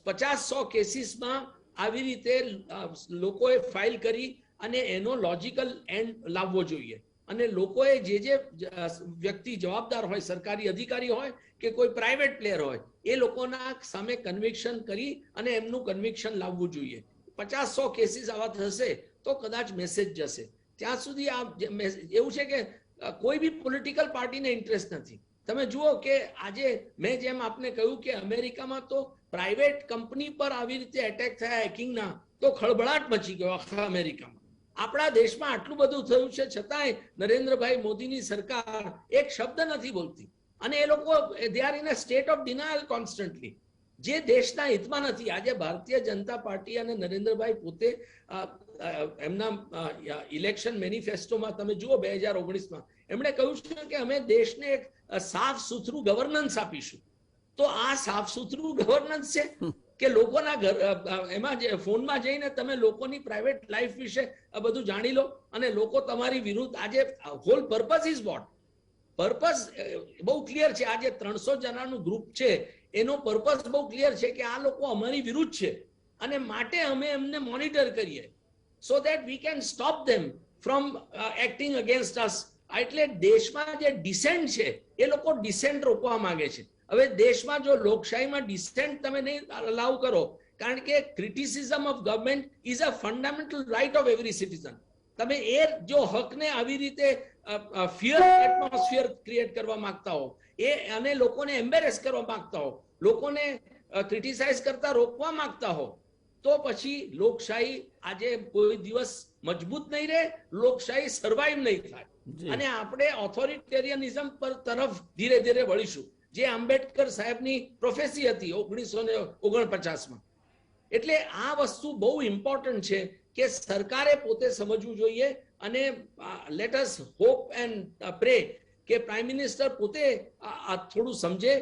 50-100 કેસીસમાં આવી રીતે લોકોએ ફાઇલ કરી અને એનો લોજિકલ એન્ડ લાવવો જોઈએ. અને લોકોએ જે વ્યક્તિ જવાબદાર હોય, સરકારી અધિકારી હોય કે કોઈ પ્રાઇવેટ પ્લેયર હોય, એ લોકોના સામે કન્વિક્શન કરી અને એમનું કન્વિક્શન લાવવું જોઈએ. 50-100 કેસીસ આવા થશે તો કદાચ મેસેજ જશે. ત્યાં સુધી આ એવું છે કે કોઈ બી પોલિટિકલ પાર્ટીને ઇન્ટરેસ્ટ નથી. તમે જુઓ કે આજે મેં જેમ આપને કહ્યું કે અમેરિકામાં તો પ્રાઇવેટ કંપની પર આવી રીતે એટેક થયા હેકિંગના, તો ખળભળાટ મચી ગયો આખા અમેરિકામાં. આપણા દેશમાં આટલું બધું થયું છે છતાંય નરેન્દ્રભાઈ મોદીની સરકાર એક શબ્દ નથી બોલતી. અને એ લોકો they are in a state of denial constantly, જે દેશના હિતમાં નથી. આજે ભારતીય જનતા પાર્ટી અને નરેન્દ્રભાઈ પોતે એમના ઇલેક્શન મેનિફેસ્ટોમાં તમે જુઓ 2019માં એમણે કહ્યું છે કે અમે દેશને એક સાફ સુથરું ગવર્નન્સ આપીશું. તો આ સાફ સુથરું ગવર્નન્સ છે કે લોકોના ઘર એમાં ફોનમાં જઈને તમે લોકોની પ્રાઇવેટ લાઈફ વિશે બધું જાણી લો અને લોકો તમારી વિરુદ્ધ. આજે whole purpose is what? Purpose બહુ ક્લિયર છે. આજે 300 જણાનું ગ્રુપ છે, એનો પર્પઝ બહુ ક્લિયર છે કે આ લોકો અમારી વિરુદ્ધ છે અને માટે અમે એમને મોનિટર કરીએ so that we can stop them from acting against us. એટલે દેશમાં જે ડિસેન્ટ છે એ લોકો ડિસેન્ટ રોકવા માંગે છે. હવે દેશમાં જો લોકશાહીમાં ડિસેન્ટ તમે નહીં અલાઉ કરો, કારણ કે criticism of government is a fundamental right of every citizen. તમે એ જો હકને આવી રીતે ફિયર એટમોસ્ફિયર ક્રિએટ કરવા માંગતા હો, એ અને લોકોને એમ્બેરેસ કરવા માંગતા હો, લોકોને ક્રિટિસાઇઝ કરતા રોકવા માંગતા હો, તો પછી લોકશાહી આજે કોઈ દિવસ મજબૂત નહીં રહે, લોકશાહી સર્વાઈવ નહીં થાય. અને આપણે ઓથોરિટેરિયનિઝમ પર તરફ ધીરે ધીરે વળીશું, જે આંબેડકર સાહેબની પ્રોફેસી હતી 1949માં. એટલે આ વસ્તુ બહુ ઇમ્પોર્ટન્ટ છે કે સરકારે પોતે સમજવું જોઈએ. અને લેટ અસ હોપ એન્ડ પ્રે કે પ્રાઇમ મિનિસ્ટર પોતે થોડું સમજે,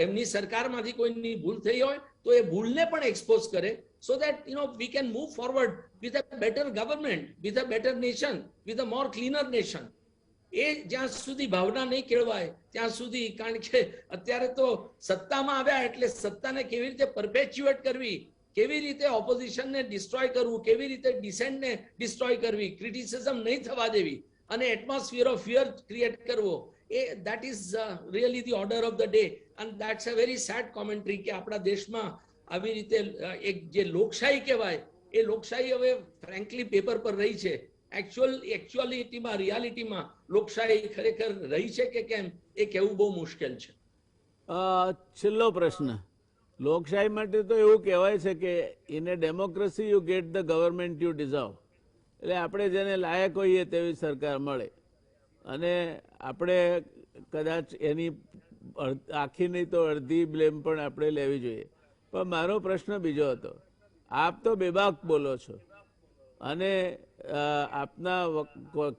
એમની સરકારમાંથી કોઈની ભૂલ થઈ હોય તો એ ભૂલને પણ એક્સપોઝ કરે, so that we can move forward with a better government, with a better nation, with a more cleaner nation. એ જ્યાં સુધી ભાવના નહીં કેળવાય ત્યાં સુધી, કારણ કે અત્યારે તો સત્તામાં આવ્યા એટલે સત્તાને કેવી રીતે પરપેચ્યુએટ કરવી, કેવી રીતે ઓપોઝિશનને ડિસ્ટ્રોય કરવું, કેવી રીતે ડિસેન્ટને ડિસ્ટ્રોય કરવી, ક્રિટિસિઝમ નહીં થવા દેવી અને એટમોસ્ફિયર ઓફ ફિયર ક્રિએટ કરવો, that is really the order of the day. And that's a very sad commentary કે આપણા દેશમાં આવી રીતે એક જે લોકશાહી કહેવાય એ લોકશાહી હવે ફ્રેન્કલી પેપર પર રહી છે. એકચ્યુઅલિટીમાં રિયાલિટીમાં લોકશાહી ખરેખર રહી છે કે કેમ એ કહેવું બહુ મુશ્કેલ છે. છેલ્લો પ્રશ્ન. લોકશાહી માટે તો એવું કહેવાય છે કે in A democracy you get the government you deserve. એટલે આપણે જેને લાયક હોઈએ તેવી સરકાર મળે અને આપણે કદાચ એની આખી નહીં તો અડધી બ્લેમ પણ આપણે લેવી જોઈએ. પણ મારો પ્રશ્ન બીજો હતો. આપ તો બેબાક બોલો છો અને આપના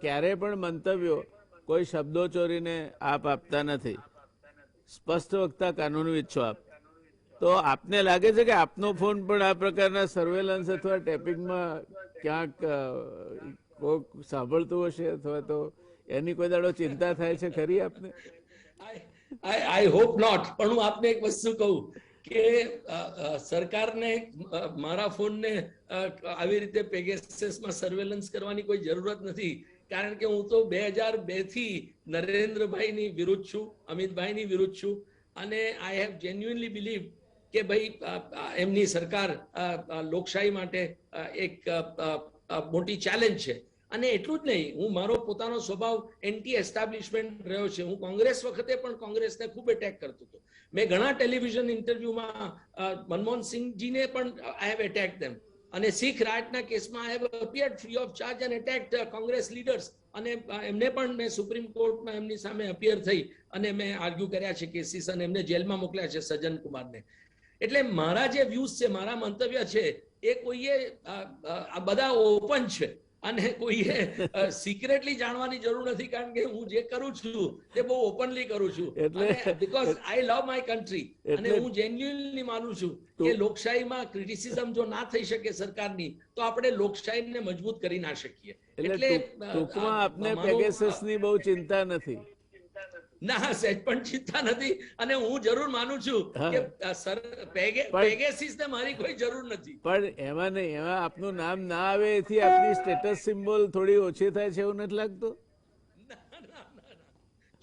ક્યારેય પણ મંતવ્યો કોઈ શબ્દો ચોરીને આપ આપતા નથી. સ્પષ્ટ વક્તા કાનૂનવિદ છો આપ. તો આપને લાગે છે કે આપનો ફોન પણ આ પ્રકારના સર્વેલન્સ અથવા ટેપિંગમાં ક્યાંક કોઈક સાંભળતું હશે અથવા તો એની કોઈ દાડો ચિંતા થાય છે ખરી આપને? I hope not. પણ હું આપને એક વસ્તુ કહું કે સરકારને મારા ફોનને આવી રીતે પેગેસસમાં સર્વેલન્સ કરવાની કોઈ જરૂરત નથી. કારણ કે હું તો 2002 થી નરેન્દ્રભાઈની વિરુદ્ધ છું, અમિતભાઈની વિરુદ્ધ છું અને આઈ હેવ જેન્યુઅનલી બિલીવ કે ભાઈ એમની સરકાર લોકશાહી માટે એક મોટી ચેલેન્જ છે. અને એટલું જ નહીં, હું મારો પોતાનો સ્વભાવ એન્ટી એસ્ટાબ્લિશમેન્ટ રહ્યો છે. હું કોંગ્રેસ વખતે પણ કોંગ્રેસને ખૂબ એટેક કરતો હતો. મેં ઘણા ટેલિવિઝન ઇન્ટરવ્યુમાં મનમોહન સિંહજીને પણ આઈ હેવ એટેક ધેમ. અને શીખ રાઇટના કેસમાં I have appeared free of charge and attacked Congress leaders. અને એમને પણ મેં સુપ્રીમ કોર્ટમાં એમની સામે અપિયર થઈ અને મેં આર્ગ્યુ કર્યા છે કેસીસ અને એમને જેલમાં મોકલ્યા છે, સજ્જન કુમારને. એટલે મારા જે વ્યૂઝ છે, મારા મંતવ્ય છે, એ કોઈએ આ બધા ઓપન છે અને કોઈએ સિક્રેટલી જાણવાની જરૂર નથી. કારણ કે હું જે કરું છું તે બહુ ઓપનલી કરું છું. એટલે because I love my country અને હું જેન્યુઅનલી માનું છું કે લોકશાહીમાં ક્રિટિસિઝમ જો ના થઈ શકે સરકારની તો આપણે લોકશાહીને મજબૂત કરી ના શકીએ. એટલે ટૂંકમાં આપને પેગેસસની બહુ ચિંતા નથી? ના, સહેજ પણ ચિંતા નથી. અને હું જરૂર માનું છું કે પેગેસિસને મારી કોઈ જરૂર નથી. પણ એમાં નહીં, એમાં આપનું નામ ના આવે એથી આપની સ્ટેટસ સિમ્બોલ થોડી ઓછી થાય છે એવું નથી લાગતું?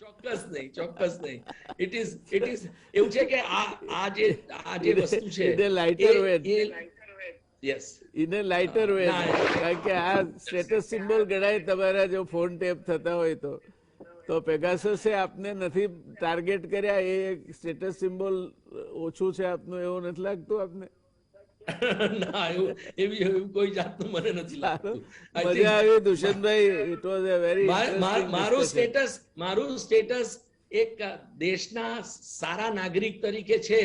ચોક્કસ નહીં, ચોક્કસ નહીં. ઇટ ઇઝ એવું છે કે આ જે વસ્તુ છે in A lighter way. Yes, in A lighter way. કારણ કે આ સ્ટેટસ સિમ્બોલ ગણાય તમારા જો ફોન ટેપ થતા હોય તો પેગાસસે આપને નથી ટાર્ગેટ કર્યા, એ સ્ટેટસ સિમ્બોલ ઓછું છે આપનું એવું નથી લાગતું આપને? ના, એવું કોઈ જાતનું મને નથી લાગતું. મજા આવી Dushyantbhai. It was a very મારું સ્ટેટસ એક દેશના સારા નાગરિક તરીકે છે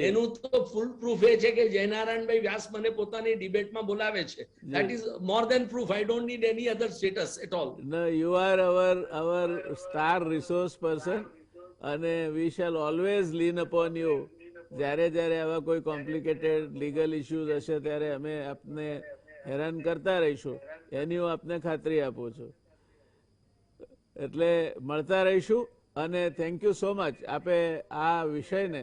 એનું તો ફૂલ પ્રૂફ એ છે કે જયનારાયણભાઈ વ્યાસ મને પોતાની ડિબેટમાં બોલાવે છે. That is more than proof. I don't need any other status at all. No, you are our star resource person અને we shall always lean upon you. જ્યારે આવા કોઈ કોમ્પ્લિકેટેડ લીગલ ઇશ્યુઝ હશે ત્યારે અમે આપને હેરાન કરતા રહીશું, એની હું આપને ખાતરી આપું છું. એટલે મળતા રહીશું. અને થેન્ક યુ સો મચ. આપે આ વિષયને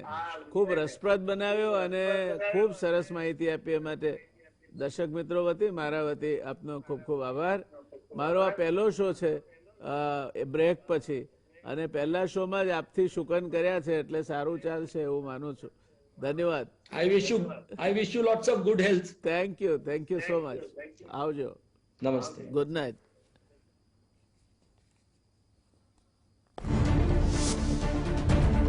ખૂબ રસપ્રદ બનાવ્યો અને ખૂબ સરસ માહિતી આપી. એ માટે દર્શક મિત્રો વતી, મારા વતી આપનો ખૂબ ખૂબ આભાર. મારો આ પહેલો શો છે બ્રેક પછી અને પહેલા શોમાં જ આપથી શુકન કર્યા છે એટલે સારું ચાલશે એવું માનું છું. ધન્યવાદ. I wish you lots of good health. Thank you so much. આવજો. નમસ્તે. Good night.